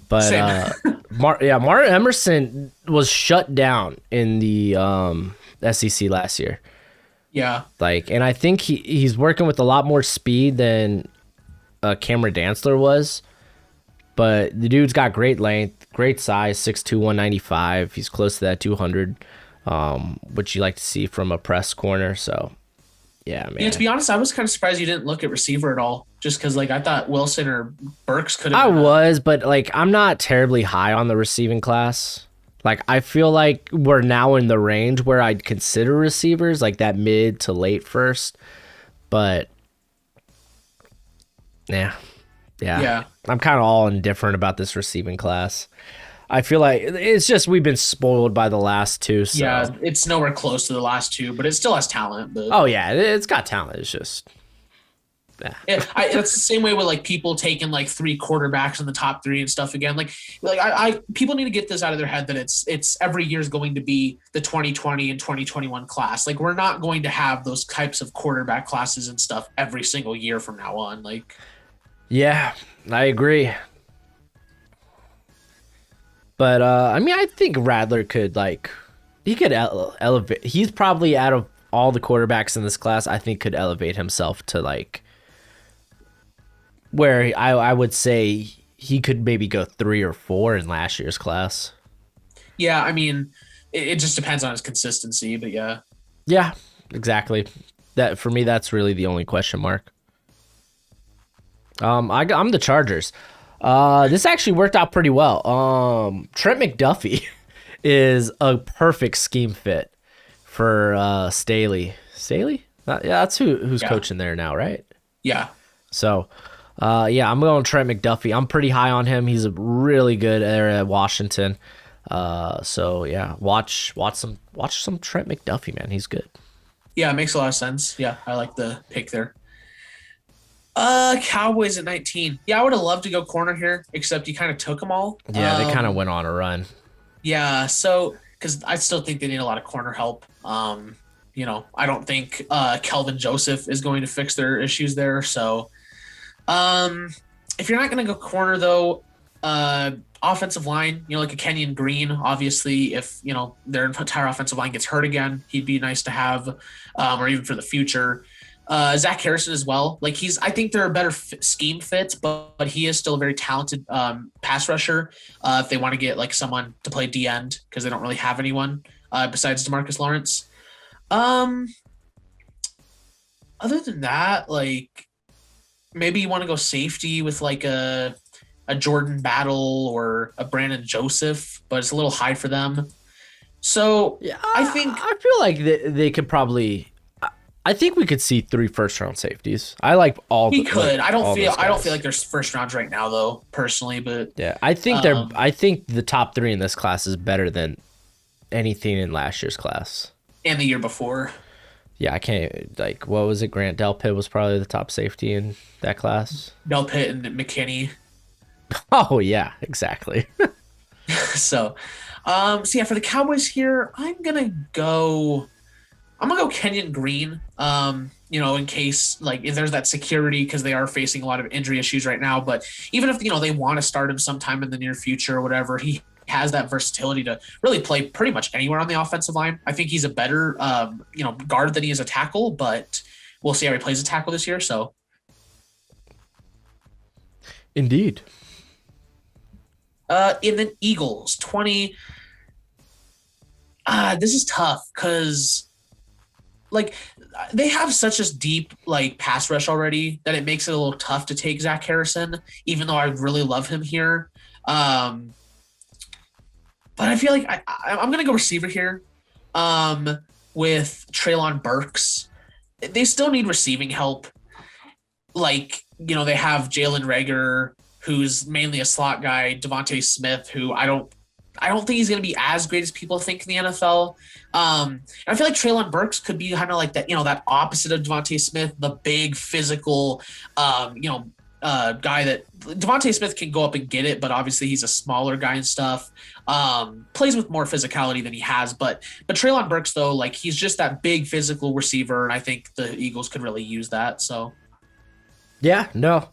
But Same. Martin Emerson was shut down in the SEC last year. Yeah. Like, and I think he's working with a lot more speed than Cameron Dantzler was. But the dude's got great length, great size, 6'2", 195. He's close to that 200, which you like to see from a press corner. So, yeah, man. Yeah, to be honest, I was kind of surprised you didn't look at receiver at all, just because like I thought Wilson or Burks could have. I was, but like I'm not terribly high on the receiving class. Like I feel like we're now in the range where I'd consider receivers, like that mid to late first. But yeah. I'm kind of all indifferent about this receiving class. I feel like it's just we've been spoiled by the last two. So. Yeah, it's nowhere close to the last two, but it still has talent. But oh yeah, it's got talent. It's just it's the same way with like people taking like 3 quarterbacks in the top 3 and stuff again. Like people need to get this out of their head that it's every year is going to be the 2020 and 2021 class. Like we're not going to have those types of quarterback classes and stuff every single year from now on. Like, yeah, I agree. But I mean, I think Rattler could he could elevate. He's probably out of all the quarterbacks in this class, I think could elevate himself to like where I would say he could maybe go 3 or 4 in last year's class. Yeah, I mean, it just depends on his consistency, but yeah. Yeah, exactly. That for me, that's really the only question mark. I'm the Chargers. This actually worked out pretty well. Trent McDuffie is a perfect scheme fit for Staley. Staley? Yeah, that's who's coaching there now, right? Yeah. So, I'm going Trent McDuffie. I'm pretty high on him. He's really good there at Washington. So yeah, watch some Trent McDuffie, man. He's good. Yeah, it makes a lot of sense. Yeah, I like the pick there. Cowboys at 19. Yeah, I would have loved to go corner here, except you kind of took them all. Yeah, they kind of went on a run. Yeah, so because I still think they need a lot of corner help. I don't think Kelvin Joseph is going to fix their issues there. So, if you're not going to go corner though, offensive line, like a Kenyon Green, obviously, if their entire offensive line gets hurt again, he'd be nice to have, or even for the future. Zach Harrison as well. Like I think they're a better scheme fits, but he is still a very talented pass rusher. If they want to get like someone to play D end because they don't really have anyone besides DeMarcus Lawrence. Other than that, like maybe you want to go safety with like a Jordan Battle or a Brandon Joseph, but it's a little high for them. So yeah, I feel like they could probably. I think we could see 3 first-round safeties. I like all. He could. I don't feel like there's first rounds right now, though, personally. But yeah, I think I think the top 3 in this class is better than anything in last year's class and the year before. Yeah, I can't what was it? Grant Delpit was probably the top safety in that class. Delpit and McKinney. Oh yeah, exactly. So yeah, for the Cowboys here, I'm gonna go Kenyon Green, in case if there's that security because they are facing a lot of injury issues right now. But even if, they want to start him sometime in the near future or whatever, he has that versatility to really play pretty much anywhere on the offensive line. I think he's a better, guard than he is a tackle, but we'll see how he plays a tackle this year. So. Indeed. And then Eagles 20. This is tough because they have such a deep pass rush already that it makes it a little tough to take Zach Harrison, even though I really love him here. But I feel like I'm going to go receiver here with Treylon Burks. They still need receiving help. They have Jalen Reagor, who's mainly a slot guy, Devontae Smith, who I don't think he's going to be as great as people think in the NFL. And I feel like Treylon Burks could be kind of like that, that opposite of Devontae Smith, the big physical, guy that Devontae Smith can go up and get it, but obviously he's a smaller guy and stuff. Plays with more physicality than he has, but Treylon Burks though, he's just that big physical receiver, and I think the Eagles could really use that. So. Yeah, no.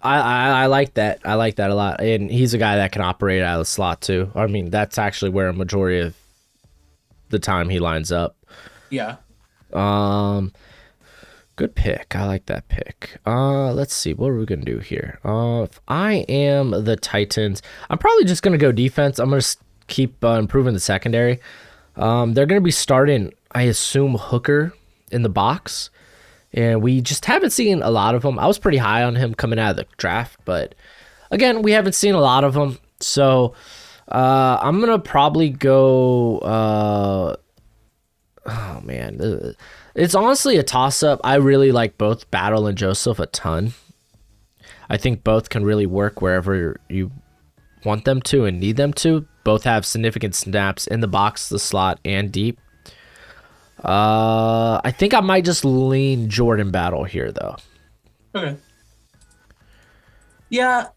I like that. I like that a lot. And he's a guy that can operate out of the slot too. I mean, that's actually where a majority of the time he lines up. Yeah. Um, Good pick. I like that pick. Let's see. What are we gonna do here? If I am the Titans, I'm probably just gonna go defense. I'm gonna keep improving the secondary. They're gonna be starting, I assume, Hooker in the box, and we just haven't seen a lot of him. I was pretty high on him coming out of the draft, but again, we haven't seen a lot of him. So I'm gonna probably go. Oh man, it's honestly a toss-up. I really like both Battle and Joseph a ton. I think both can really work wherever you want them to and need them to. Both have significant snaps in the box, the slot, and deep. I think I might just lean Jordan Battle here, though. Okay. Yeah.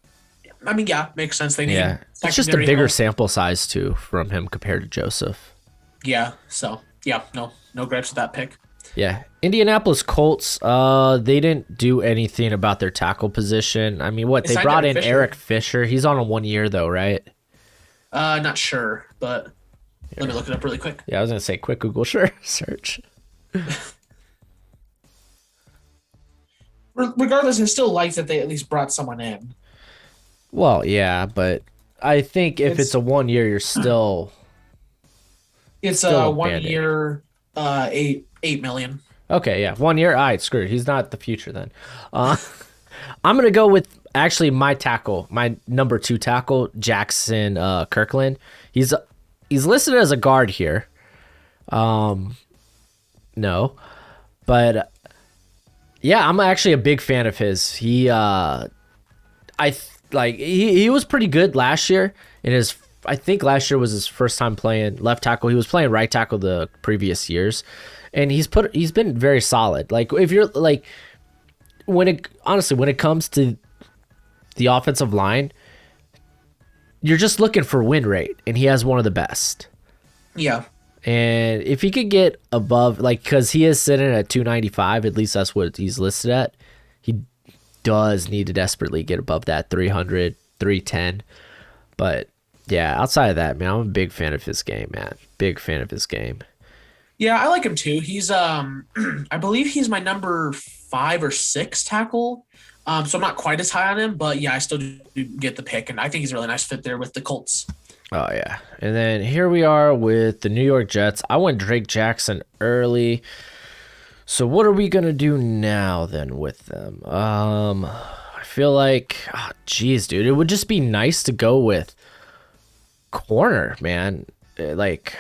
I mean, yeah, makes sense. They need It's just a secondary bigger help. sample size, too, from him compared to Joseph. Yeah. So, yeah, no gripes with that pick. Yeah. Indianapolis Colts, they didn't do anything about their tackle position. I mean, what? They signed brought Eric in Fisher. Eric Fisher. He's on a 1 year, though, right? Not sure, but let me look it up really quick. Yeah, I was going to say quick Google search. Regardless, it's still like that they at least brought someone in. Well, yeah, but I think if it's It's- a 1 year, you're still... It's Still a a 1 Band-Aid. year, 8 million. Okay, yeah, 1 year. All right, screw it. He's not the future then. I'm gonna go with actually my tackle, my number 2 tackle, Jackson Kirkland. He's listed as a guard here. No, but yeah, I'm actually a big fan of his. He was pretty good last year in his. I think last year was his first time playing left tackle. He was playing right tackle the previous years, and he's been very solid. Like if you're like when it comes to the offensive line, you're just looking for win rate, and he has one of the best. Yeah. And if he could get above, like, because he is sitting at 295, at least that's what he's listed at, he does need to desperately get above that 300, 310. But yeah, outside of that, man, I'm a big fan of his game, man. Big fan of his game. Yeah, I like him too. He's I believe he's my number 5 or 6 tackle. So I'm not quite as high on him, but yeah, I still do get the pick, and I think he's a really nice fit there with the Colts. Oh, yeah. And then here we are with the New York Jets. I went Drake Jackson early. So what are we going to do now then with them? I feel like, geez, dude, it would just be nice to go with corner, man. Like,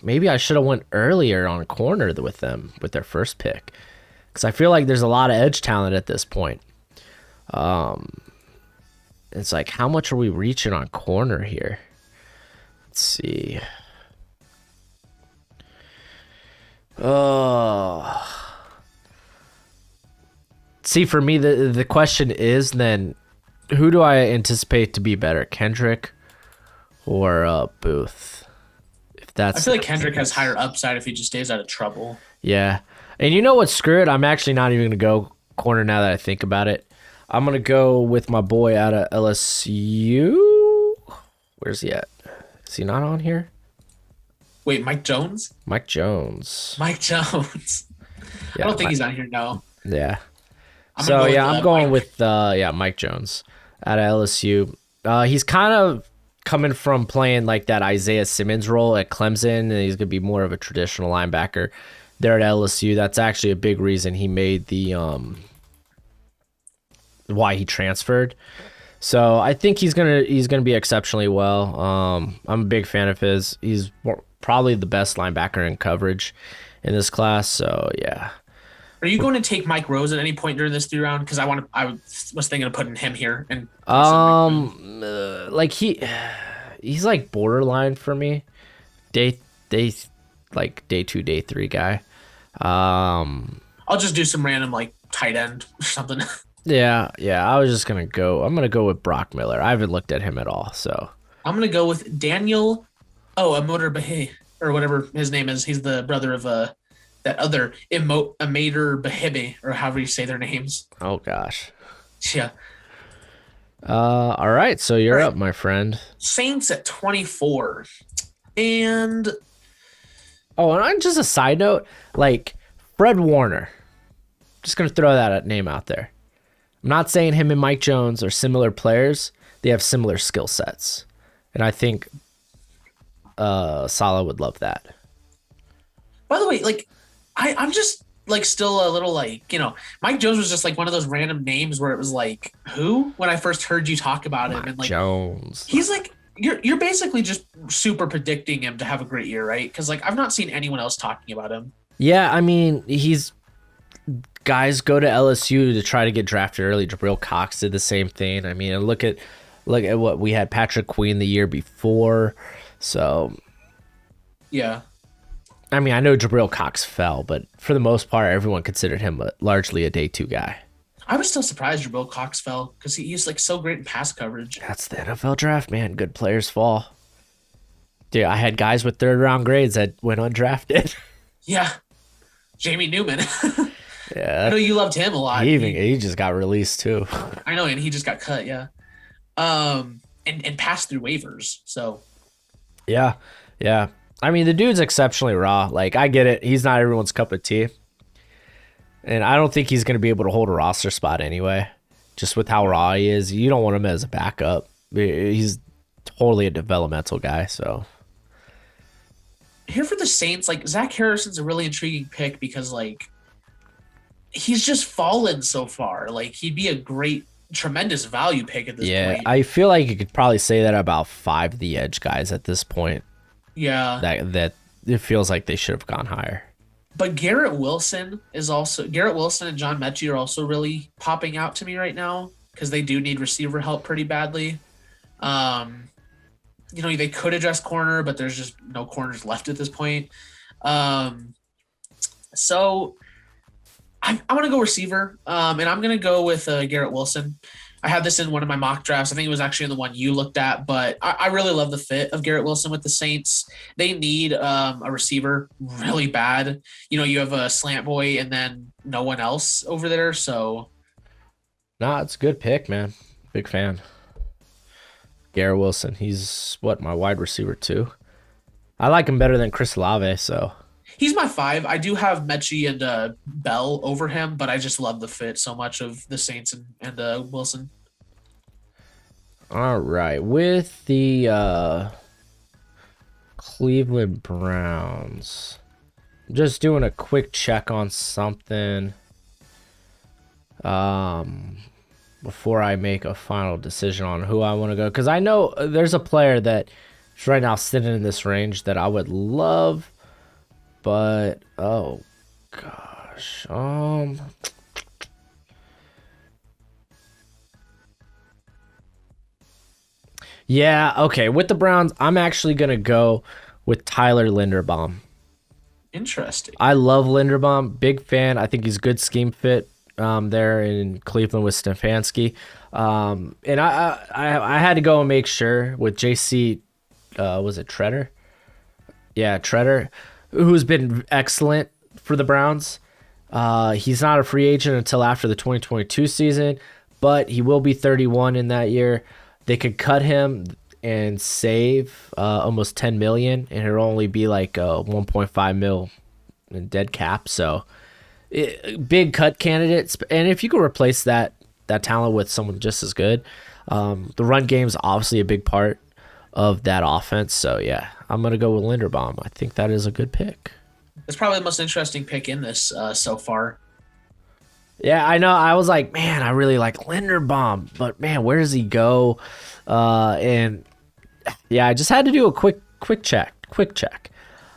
maybe I should have went earlier on corner with them with their first pick. Because I feel like there's a lot of edge talent at this point. It's like, how much are we reaching on corner here? Let's see. Oh. See, for me, the question is then, who do I anticipate to be better, Kendrick or Booth? If that's, I feel like Kendrick has higher upside if he just stays out of trouble. yeah. And you know what? Screw it. I'm actually not even gonna go corner now that I think about it. I'm gonna go with my boy out of LSU. Where's he at? Is he not on here? Wait, Mike Jones? Mike Jones. Mike Jones. Yeah, I don't think he's on here, no. Yeah. I'm So gonna go with, I'm going Mike. with Mike Jones out of LSU. He's kind of coming from playing like that Isaiah Simmons role at Clemson, and he's gonna be more of a traditional linebacker there at LSU. That's actually a big reason he made the why he transferred. So I think he's gonna be exceptionally well. I'm a big fan of his. He's probably the best linebacker in coverage in this class. So yeah. Are you going to take Mike Rose at any point during this 3 round? Because I was thinking of putting him here. And Like he's like borderline for me. Day like day 2, day 3 guy. I'll just do some random like tight end or something. Yeah. I'm gonna go with Brock Miller. I haven't looked at him at all, so I'm gonna go with Daniel. Oh, Amoder Bahe or whatever his name is. He's the brother of that other Amader Bahebe or however you say their names. oh gosh. Yeah. All right, so All you're right, up, my friend. Saints at 24. And Oh, and on just a side note, like Fred Warner, just gonna throw that name out there. I'm not saying him and Mike Jones are similar players. They have similar skill sets, and I think Salah would love that. by the way, like I'm just like still a little like, Mike Jones was just like one of those random names where it was like, who? When I first heard you talk about him, Mike and like Jones. he's like you're basically just super predicting him to have a great year, right? Because like I've not seen anyone else talking about him. Yeah, I mean, he's guys go to LSU to try to get drafted early. Jabril Cox did the same thing. I mean, look at what we had Patrick Queen the year before. So, Yeah. I mean, I know Jabril Cox fell, but for the most part, everyone considered him largely a day two guy. I was still surprised Jabril Cox fell because he's like so great in pass coverage. That's the NFL draft, man. Good players fall. Dude, I had guys with third round grades that went undrafted. Yeah. Jamie Newman. I Yeah, know you loved him a lot. he just got released too. I know, and he just got cut, yeah. And passed through waivers. So Yeah, yeah. I mean, the dude's exceptionally raw. Like, I get it. He's not everyone's cup of tea. And I don't think he's going to be able to hold a roster spot anyway. Just with how raw he is, you don't want him as a backup. He's totally a developmental guy. So here for the Saints, like Zach Harrison's a really intriguing pick because like he's just fallen so far. Like he'd be a tremendous value pick at this point. I feel like you could probably say that about 5 of the edge guys at this point. Yeah. That it feels like they should have gone higher. But Garrett Wilson and John Mechie are also really popping out to me right now because they do need receiver help pretty badly. They could address corner, but there's just no corners left at this point. So I'm going to go receiver, and I'm going to go with Garrett Wilson. I had this in one of my mock drafts. I think it was actually in the one you looked at, but I really love the fit of Garrett Wilson with the Saints. They need a receiver really bad. You have a slant boy and then no one else over there. So, Nah, it's a good pick, man. Big fan. Garrett Wilson. He's my wide receiver too. I like him better than Chris Olave, so. he's my 5. I do have Mechie and Bell over him, but I just love the fit so much of the Saints and Wilson. All right. With the Cleveland Browns, just doing a quick check on something before I make a final decision on who I want to go. Because I know there's a player that is right now sitting in this range that I would love, but oh gosh. Yeah, okay. With the Browns, I'm actually going to go with Tyler Linderbaum. Interesting. I love Linderbaum. Big fan. I think he's a good scheme fit there in Cleveland with Stefanski. And I had to go and make sure with JC, was it Treader? Yeah, Treader, who's been excellent for the Browns. He's not a free agent until after the 2022 season, but he will be 31 in that year. They could cut him and save almost $10 million, and it'll only be like 1.5 mil in dead cap. So, big cut candidates. And if you could replace that talent with someone just as good, the run game is obviously a big part of that offense. So yeah, I'm gonna go with Linderbaum. I think that is a good pick. It's probably the most interesting pick in this so far. Yeah, I know. I was like, man, I really like Linderbaum, but man, where does he go? And yeah, I just had to do a quick check.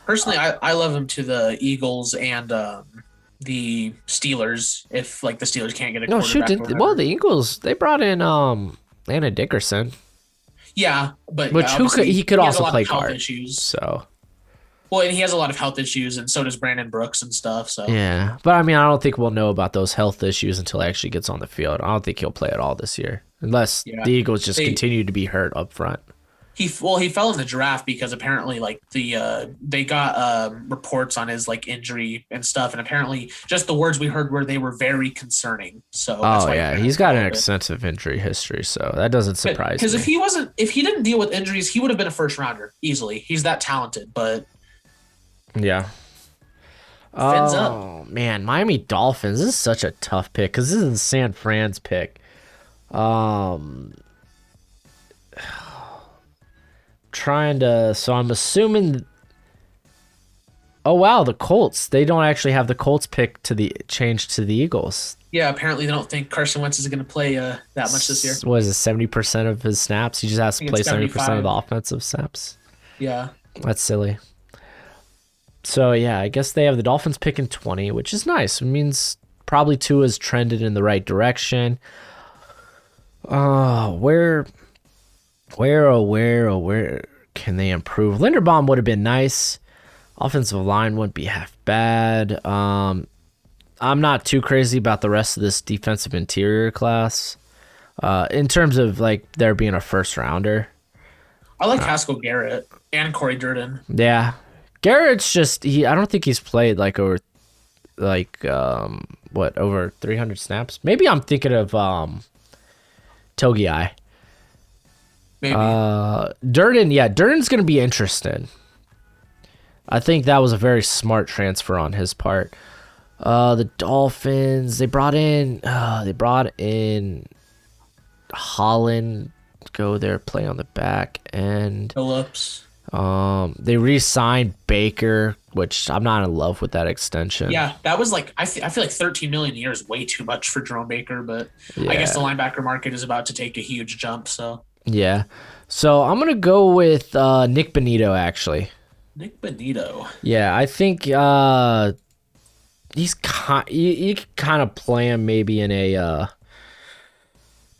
Personally, I love him to the Eagles and the Steelers. If like the Steelers can't get a quarterback. Well, the Eagles, they brought in Anna Dickerson. Yeah, but which he could also play guard. Issues. So. Well, and he has a lot of health issues, and so does Brandon Brooks and stuff. So yeah, but I mean, I don't think we'll know about those health issues until he actually gets on the field. I don't think he'll play at all this year, unless the Eagles just continue to be hurt up front. He fell in the draft because apparently like they got reports on his like injury and stuff, and apparently just the words we heard were they were very concerning. So that's Oh why he yeah, kind he's of got fell an a bit. extensive injury history, so that doesn't surprise Because me. if he didn't deal with injuries, he would have been a first rounder easily. He's that talented, but Yeah. fins up. Oh man, Miami Dolphins. This is such a tough pick because this is San Fran's pick. Um, trying to. So I'm assuming. Oh wow, the Colts. They don't actually have the Colts pick to the change to the Eagles. Yeah, apparently they don't think Carson Wentz is going to play that much this year. What is it? 70% of his snaps. He just has to I think play it's 70% of 75. the offensive snaps. Yeah. That's silly. So yeah, I guess they have the Dolphins picking 20, which is nice. It means probably Tua's trended in the right direction. Where can they improve? Linderbaum would have been nice. Offensive line wouldn't be half bad. I'm not too crazy about the rest of this defensive interior class. In terms of like there being a first rounder. I like Haskell Garrett and Corey Durden. Yeah. Garrett's just I don't think he's played like over over 300 snaps. Maybe I'm thinking of Togiai. Maybe. Durden's going to be interesting. I think that was a very smart transfer on his part. The Dolphins, they brought in Holland to go there, play on the back end. Phillips. They re-signed Baker, which I'm not in love with that extension. Yeah, that was like I feel like 13 million a year is way too much for Jerome Baker, but I guess Yeah. the linebacker market is about to take a huge jump. So Yeah. So I'm gonna go with Nick Benito actually. Nick Benito. Yeah, I think you can kind of play him maybe in a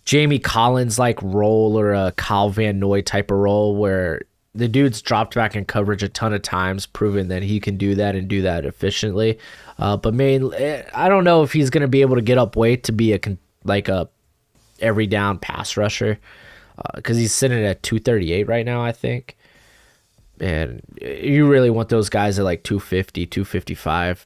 Jamie Collins like role or a Kyle Van Noy type of role where the dude's dropped back in coverage a ton of times, proven that he can do that and do that efficiently. But mainly, I don't know if he's going to be able to get up weight to be a every down pass rusher because he's sitting at 238 right now, I think. And you really want those guys at like 250, 255.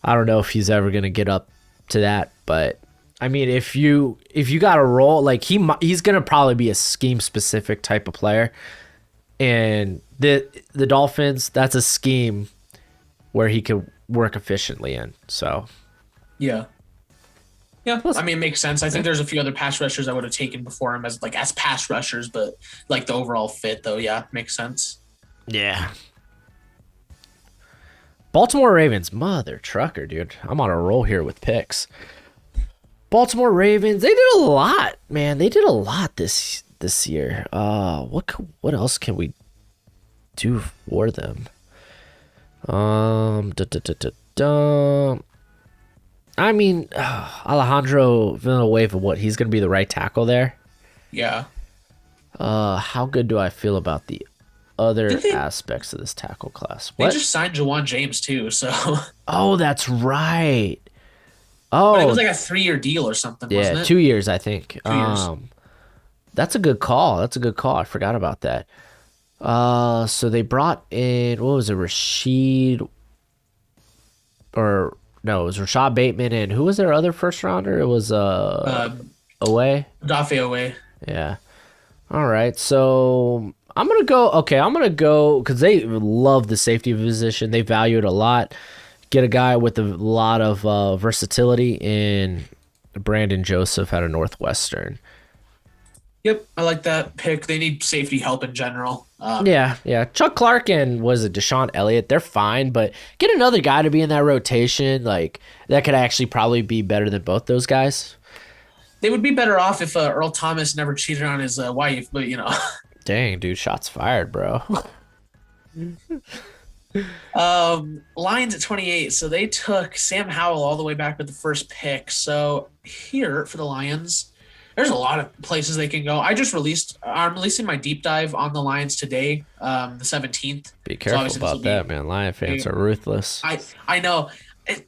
I don't know if he's ever going to get up to that, but I mean, if you got a role like he's going to probably be a scheme specific type of player. And the Dolphins, that's a scheme where he could work efficiently in. So, Yeah. Yeah, I mean, it makes sense. I think there's a few other pass rushers I would have taken before him as pass rushers, but like the overall fit, though, yeah, makes sense. yeah. Baltimore Ravens, mother trucker, dude. I'm on a roll here with picks. Baltimore Ravens, they did a lot, man. They did a lot this year. What else can we do for them? I mean, Alejandro Villanueva, he's going to be the right tackle there? Yeah. How good do I feel about the other Did they- aspects of this tackle class? They What? just signed Jawan James, too, so. Oh, that's right. But it Oh, was like a 3-year deal or something, yeah, wasn't it? 2 years, I think. 2 years. That's a good call. I forgot about that. So they brought in, what was it, Rashid, or no, it was Rashad Bateman, and who was their other first rounder? It was Away. Dafe away. Yeah. All right. So I'm gonna go because they love the safety position. They value it a lot. Get a guy with a lot of versatility in Brandon Joseph out of Northwestern. Yep, I like that pick. They need safety help in general. Yeah. Chuck Clark and was it Deshaun Elliott? They're fine, but get another guy to be in that rotation. Like that could actually probably be better than both those guys. They would be better off if Earl Thomas never cheated on his wife, but Dang, dude, shots fired, bro. Lions at 28, so they took Sam Howell all the way back with the first pick. So here for the Lions, there's a lot of places they can go. I'm releasing my deep dive on the Lions today, the 17th. Be careful about that, man. Lion fans are ruthless. I know,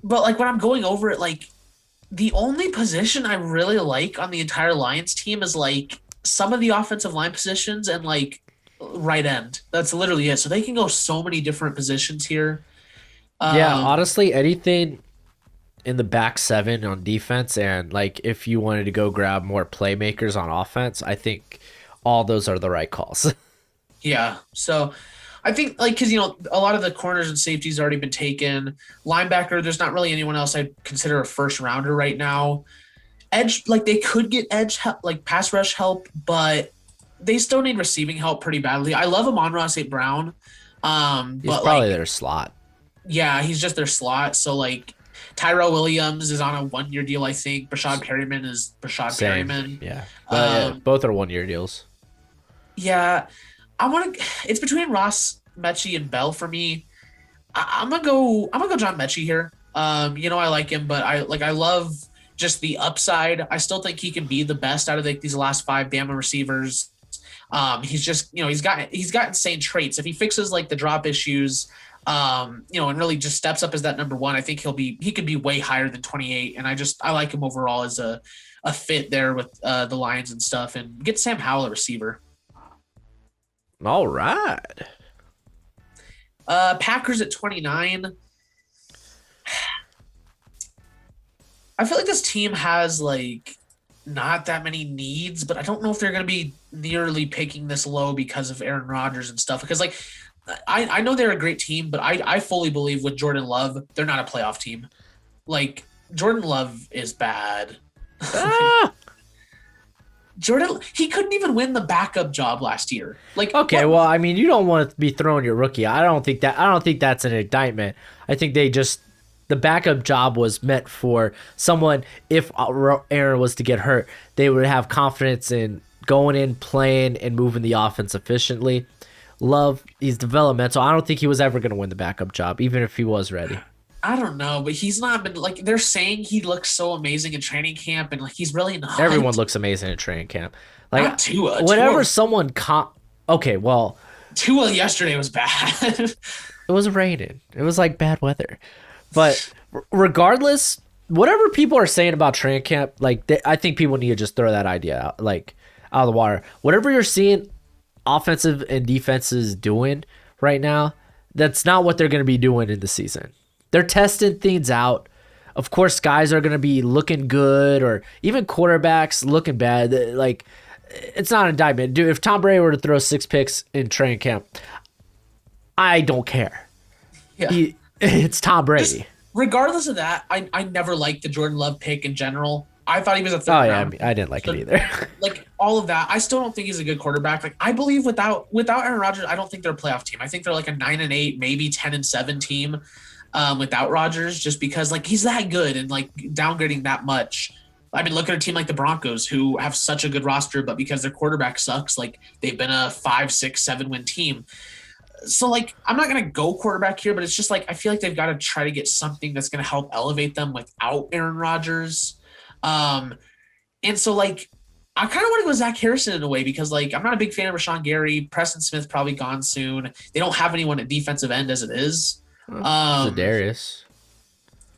but like when I'm going over it, like the only position I really like on the entire Lions team is like some of the offensive line positions and like right end. That's literally it. So they can go so many different positions here. Yeah, Um, honestly, anything in the back seven on defense, and like if you wanted to go grab more playmakers on offense, I think all those are the right calls. yeah. So I think like because a lot of the corners and safeties already been taken. Linebacker, there's not really anyone else I'd consider a first rounder right now. Edge, like they could get edge help, like pass rush help, but they still need receiving help pretty badly. I love Amon-Ra St. Brown, He's but probably like their slot. yeah, he's just their slot. So like Tyrell Williams is on a 1 year deal, I think. Brashad Perryman is Brashad Same. Perryman. Yeah. But yeah, Um, both are 1 year deals. yeah, I want to. It's between Ross Mechie and Bell for me. I'm gonna go. I'm gonna go John Mechie here. I like him, but I love just the upside. I still think he can be the best out of these last five Bama receivers. He's just he's got insane traits. If he fixes like the drop issues, and really just steps up as that number one, I think he could be way higher than 28. And I like him overall as a fit there with the Lions and stuff. And get Sam Howell a receiver. All right. Packers at 29. I feel like this team has like not that many needs, but I don't know if they're going to be nearly picking this low because of Aaron Rodgers and stuff. Because like I know they're a great team, but I fully believe with Jordan Love, they're not a playoff team. Like Jordan Love is bad. Ah! Jordan, he couldn't even win the backup job last year. Like Okay, well, I mean, you don't want to be throwing your rookie. I don't think that's an indictment. I think the backup job was meant for someone. If Aaron was to get hurt, they would have confidence in going in, playing, and moving the offense efficiently. Love, he's developmental. I don't think he was ever going to win the backup job, even if he was ready. I don't know, but he's not been like they're saying he looks so amazing in training camp, and like he's really not. Everyone looks amazing at training camp. Like Not Tua. whenever someone okay, well, Tua yesterday was bad. it was raining. It was like bad weather. But regardless, whatever people are saying about training camp, like I think people need to just throw that idea out, like out of the water. Whatever you're seeing offensive and defenses doing right now, that's not what they're going to be doing in the season. They're testing things out. Of course, guys are going to be looking good, or even quarterbacks looking bad. Like, it's not an indictment. Dude, if Tom Brady were to throw 6 picks in training camp, I don't care. Yeah. It's Tom Brady. Just regardless of that, I never liked the Jordan Love pick in general. I thought he was a third Oh yeah, round. I didn't like it either. Like all of that, I still don't think he's a good quarterback. Like I believe without Aaron Rodgers, I don't think they're a playoff team. I think they're like a 9-8, maybe 10-7 team without Rodgers, just because like he's that good and like downgrading that much. I mean, look at a team like the Broncos who have such a good roster, but because their quarterback sucks, like they've been a 5, 6, 7 win team. So like I'm not gonna go quarterback here, but it's just like I feel like they've got to try to get something that's gonna help elevate them without Aaron Rodgers. And so like I kind of want to go Zach Harrison in a way because like I'm not a big fan of Rashawn Gary. Preston Smith probably gone soon. They don't have anyone at defensive end as it is. Zadarius.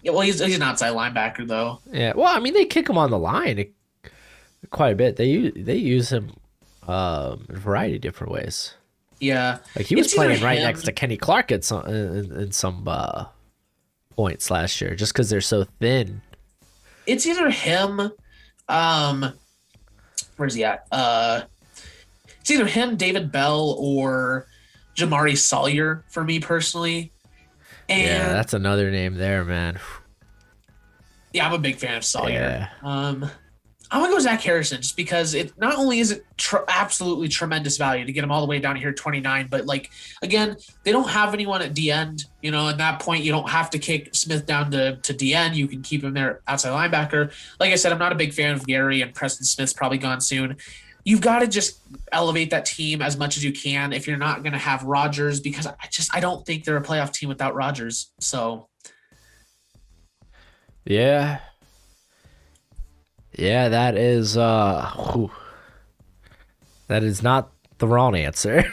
Yeah, well he's an outside linebacker though. Yeah, well, I mean they kick him on the line quite a bit. They use him in a variety of different ways. Yeah, Like he was playing right next to Kenny Clark at some points last year, just because they're so thin. It's either him. Where's he at? It's either him, David Bell, or Jamari Sawyer for me personally. And Yeah, that's another name there, man. yeah, I'm a big fan of Sawyer. Yeah. I'm gonna go Zach Harrison just because it not only is it absolutely tremendous value to get him all the way down here 29, but like again, they don't have anyone at D end. At that point, you don't have to kick Smith down to D end. You can keep him there outside linebacker. Like I said, I'm not a big fan of Gary, and Preston Smith's probably gone soon. You've got to just elevate that team as much as you can if you're not going to have Rodgers, because I don't think they're a playoff team without Rodgers. So Yeah. Yeah, that is that is not the wrong answer.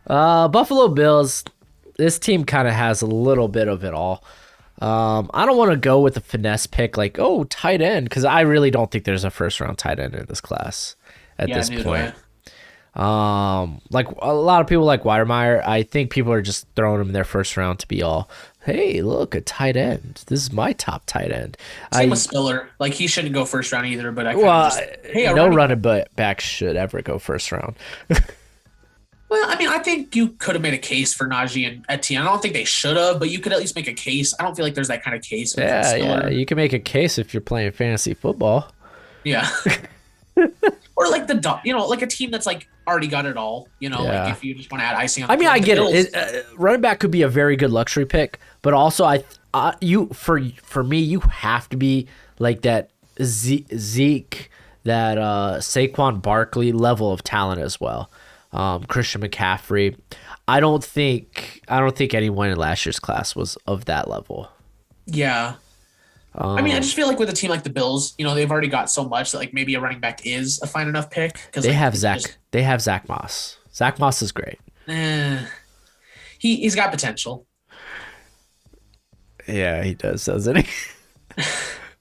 Buffalo Bills, this team kind of has a little bit of it all. I don't want to go with a finesse pick like, oh, tight end, because I really don't think there's a first round tight end in this class at this point. Like a lot of people like Weidermeyer. I think people are just throwing him in their first round to be all, hey, look, a tight end. This is my top tight end. Same with Spiller. Like he shouldn't go first round either, but I kind of Well, just no running back should ever go first round. Well, I mean, I think you could have made a case for Najee and Etienne. I don't think they should have, but you could at least make a case. I don't feel like there's that kind of case. Yeah. You can make a case if you're playing fantasy football. Yeah. Or like like a team that's like already got it all, like if you just want to add icing on the I mean, I get it. Running back could be a very good luxury pick, but also for me, you have to be like that Zeke, that Saquon Barkley level of talent as well. Christian McCaffrey. I don't think anyone in last year's class was of that level. Yeah. I mean, I just feel like with a team like the Bills, they've already got so much that like maybe a running back is a fine enough pick. Because they have Zach. They have Zach Moss. Zach Moss is great. He's got potential. Yeah, he doesn't he?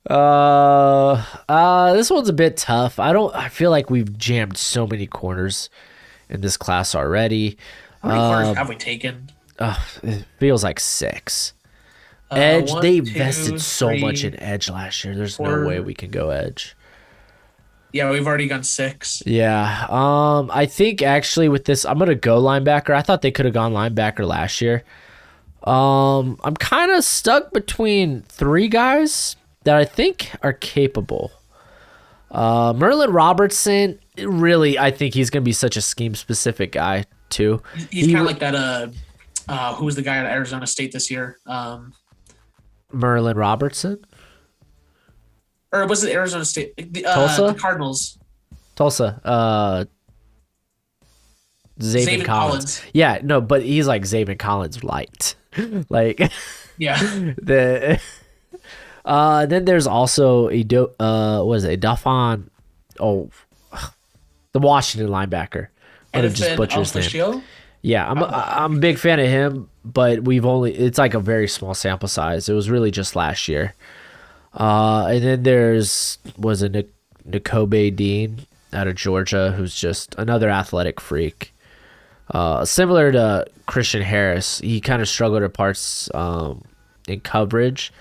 This one's a bit tough. I feel like we've jammed so many corners in this class already. How many corners have we taken? It feels like 6. Edge, they invested so much in edge last year. There's no way we can go edge. Yeah, we've already gone 6. Yeah. I think actually with this, I'm gonna go linebacker. I thought they could have gone linebacker last year. I'm kind of stuck between 3 guys that I think are capable. Merlin Robertson, really, I think he's gonna be such a scheme specific guy too. He's kind of like that. Who was the guy at Arizona State this year? Merlin Robertson, or was it Arizona State? Tulsa, the Cardinals. Tulsa. Zaven Collins. Yeah, no, but he's like Zaven Collins light. Like, yeah. Then there's also Daphon. Oh, the Washington linebacker. And it just butchers his name. Yeah, I'm a big fan of him, but it's like a very small sample size. It was really just last year. And then there's Nakobe Dean out of Georgia, who's just another athletic freak. Similar to Christian Harris, he kind of struggled at parts in coverage,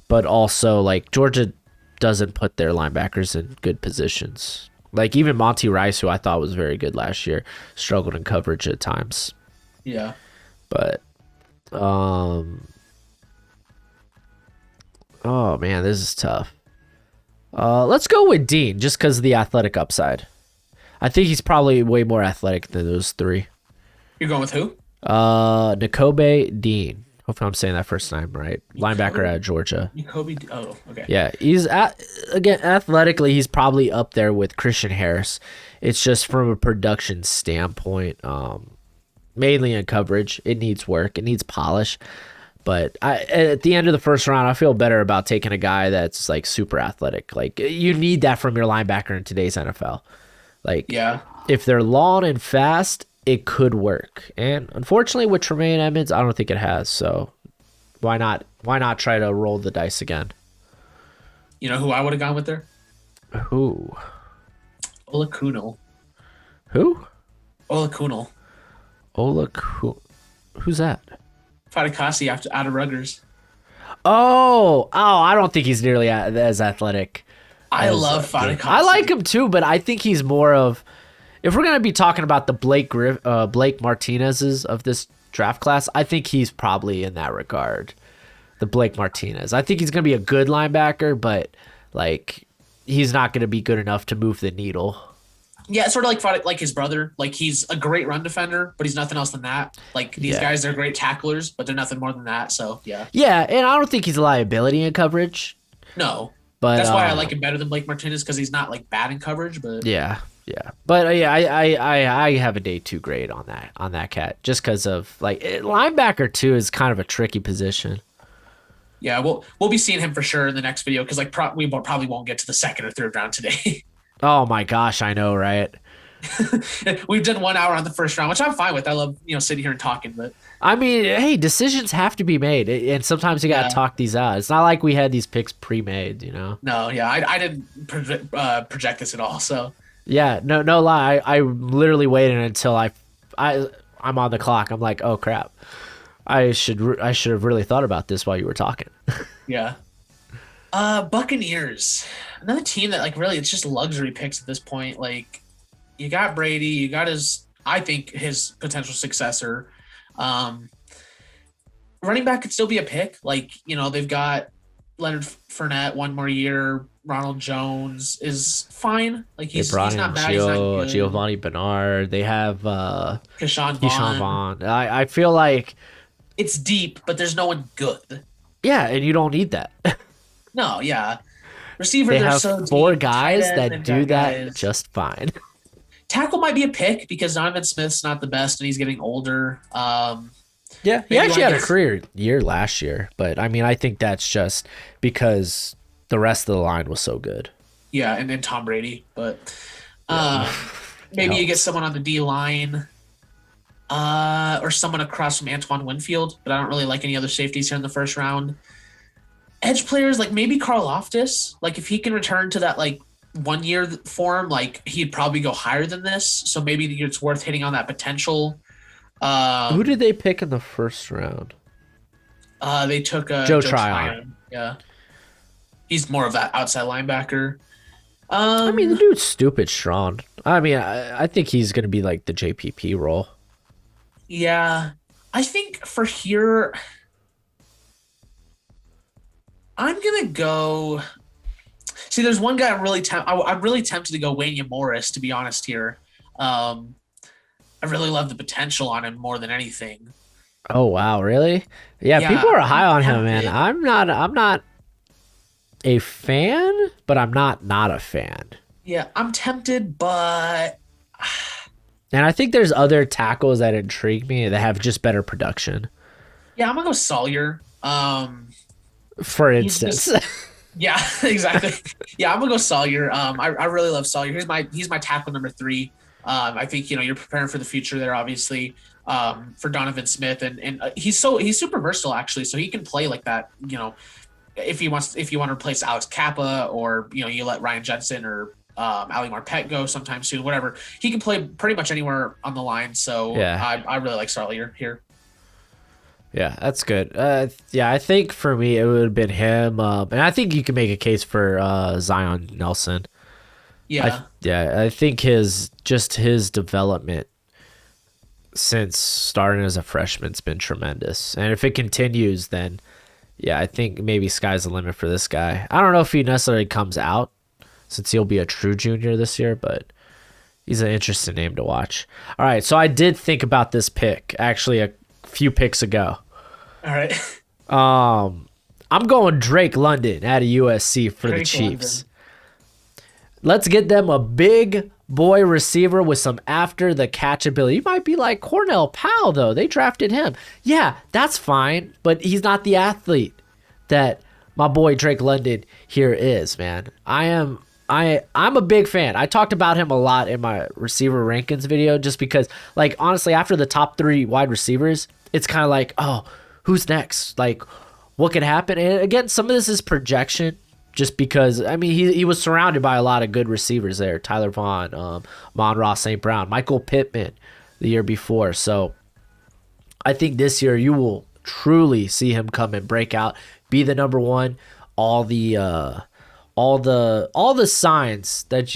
but also like Georgia doesn't put their linebackers in good positions. Like even Monty Rice, who I thought was very good last year, struggled in coverage at times. Yeah. But oh man, this is tough. Let's go with Dean just because of the athletic upside. I think he's probably way more athletic than those 3. You're going with who? Nakobe Dean. Hopefully I'm saying that first time right. Linebacker out of Georgia. Nakobe. Oh, okay. Yeah, he's again athletically, he's probably up there with Christian Harris. It's just from a production standpoint, mainly in coverage, it needs work, it needs polish. But at the end of the first round, I feel better about taking a guy that's like super athletic. Like you need that from your linebacker in today's NFL. Like, yeah, if they're long and fast, it could work. And unfortunately, with Tremaine Edmonds, I don't think it has. So why not try to roll the dice again? You know who I would have gone with there? Who? Olakunal. Who? Olakunal. Who's that? Fatukasi out of Rutgers. Oh, I don't think he's nearly as athletic. I love Fatukasi. I like him too, but I think he's more of, if we're gonna be talking about the Blake Martinez's of this draft class, I think he's probably in that regard. The Blake Martinez. I think he's gonna be a good linebacker, but like he's not gonna be good enough to move the needle. Yeah, it's sort of like his brother. Like he's a great run defender, but he's nothing else than that. Like these guys, they're great tacklers, but they're nothing more than that. So yeah. Yeah, and I don't think he's a liability in coverage. No, but that's why I like him better than Blake Martinez, because he's not like bad in coverage. But yeah. But yeah, I have a day 2 grade on that cat just because of like linebacker 2 is kind of a tricky position. Yeah, we'll be seeing him for sure in the next video because like we probably won't get to the 2nd or 3rd round today. Oh my gosh, I know, right? We've done 1 hour on the first round, which I'm fine with. I love sitting here and talking, but I mean, hey, decisions have to be made, and sometimes you gotta talk these out. It's not like we had these picks pre-made, No, yeah, I didn't project this at all. So Yeah, no lie. I literally waited until I'm on the clock. I'm like, oh crap. I should have really thought about this while you were talking. Yeah. Buccaneers. Another team that like really it's just luxury picks at this point. Like you got Brady, you got I think his potential successor. Um, Running back could still be a pick. Like, they've got Leonard Fournette one more year. Ronald Jones is fine. Like They he's brought not in bad. He's not good. Giovanni Bernard. They have Keyshawn Keyshawn Vaughn. Vaughn. I feel like It's deep, but there's no one good. yeah, and you don't need that. No, yeah. Receiver, They they're have so four deep. Tight guys end, that they've do got that guys. just fine. Tackle might be a pick because Donovan Smith's not the best and he's getting older. Yeah, he Maybe you actually want had to a get career year last year, but I mean, I think that's just because the rest of the line was so good. yeah, and then Tom Brady, but Yeah, um, maybe you get helps. someone on the D line, or someone across from Antoine Winfield, but I don't really like any other safeties here in the first round. Edge players like maybe Carl Loftus, like if he can return to that like 1 year form, like he'd probably go higher than this. So maybe it's worth hitting on that potential. Who did Um, they pick in the first round? they took Joe Joe Tryon. Tryon. Yeah, he's more of that outside linebacker. I mean, the Um, dude's stupid strong. I mean, I think he's gonna be like the JPP role. yeah, I think for here, I'm gonna go. See, there's one guy I'm really tempted to go Wanya Morris, to be honest here. Um, I really love the potential on him more than anything. Oh wow, really? Yeah, people Yeah, are I'm high on him, man. tempted. I'm not a fan, but I'm not a fan. Yeah, I'm tempted, but And I think there's other tackles that intrigue me that have just better production. yeah, I'm gonna go Sawyer. For He's instance, just yeah, exactly. Yeah, I'm gonna go Sawyer. I really love Sawyer. He's my tackle number three. I think you're preparing for the future there, obviously. For Donovan Smith, and he's super versatile actually. So he can play like that. If you want to replace Alex Kappa or you let Ryan Jensen or Ali Marpet go sometime soon, whatever. He can play pretty much anywhere on the line. So yeah, I really like Sawyer here. yeah, that's good. Yeah, I think for me it would have been him, and I think you can make a case for Zion Nelson. Yeah, I think his development since starting as a freshman's been tremendous, and if it continues, then yeah, I think maybe sky's the limit for this guy. I don't know if he necessarily comes out since he'll be a true junior this year, but he's an interesting name to watch. All right, so I did think about this pick actually a few picks ago. all right. I'm going Drake London out of USC for the Drake Chiefs. London. Let's get them a big boy receiver with some after the catch ability. You might be like Cornell Powell though. They drafted him. Yeah, that's fine, but he's not the athlete that my boy Drake London here is, man. I'm a big fan. I talked about him a lot in my receiver rankings video just because like honestly after the top 3 wide receivers, it's kind of like, "Oh, who's next?" Like what could happen? And again, some of this is projection just because I mean he was surrounded by a lot of good receivers there. Tyler Vaughn, Mon-Ra St. Brown, Michael Pittman the year before. So I think this year you will truly see him come and break out, be the number one. All the signs that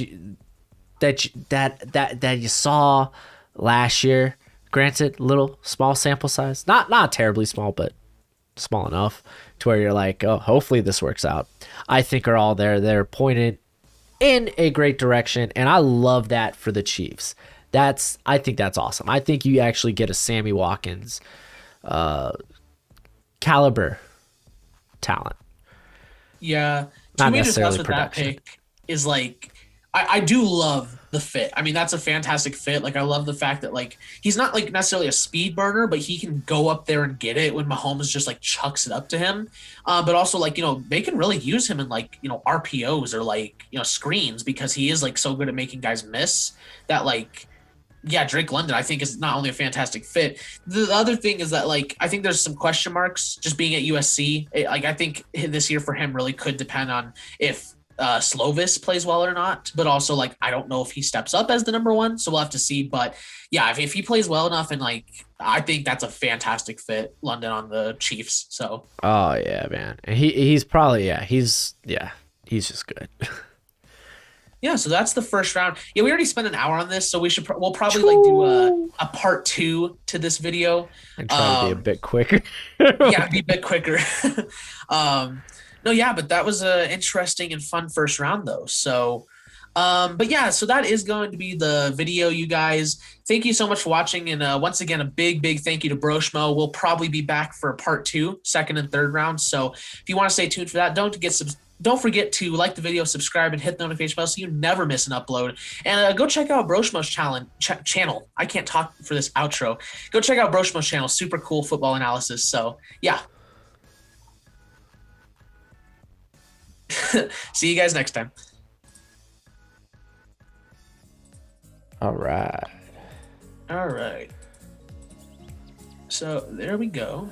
you saw last year. Granted, little small sample size, not terribly small, but small enough to where you're like, oh, hopefully this works out. I think are all there. They're pointed in a great direction, and I love that for the Chiefs. I think that's awesome. I think you actually get a Sammy Watkins caliber talent, Yeah. To not me, just us necessarily with that production. pick is like I do love the fit. I mean, that's a fantastic fit. Like I love the fact that like he's not like necessarily a speed burner, but he can go up there and get it when Mahomes just like chucks it up to him. But also like, they can really use him in like, RPOs or like, screens because he is like so good at making guys miss that like yeah, Drake London, I think, is not only a fantastic fit. The other thing is that, like, I think there's some question marks just being at USC. Like, I think this year for him really could depend on if Slovis plays well or not, but also like I don't know if he steps up as the number one, so we'll have to see. But yeah, if he plays well enough, and like I think that's a fantastic fit, London on the Chiefs. So Oh yeah, man. And he's probably he's just good. yeah, so that's the first round. Yeah, we already spent an hour on this, so we'll probably like do a part two to this video. And try to be a bit quicker. Yeah, be a bit quicker. No, yeah, but that was a interesting and fun first round though. So, but yeah, so that is going to be the video, you guys. Thank you so much for watching, and once again, a big thank you to Broshmo. We'll probably be back for part two, second and third round. So if you want to stay tuned for that, don't forget to like the video, subscribe, and hit the notification bell so you never miss an upload. And go check out Broshmo's channel. I can't talk for this outro. Go check out Broshmo's channel. Super cool football analysis. So yeah. See you guys next time. All right. All right. So there we go.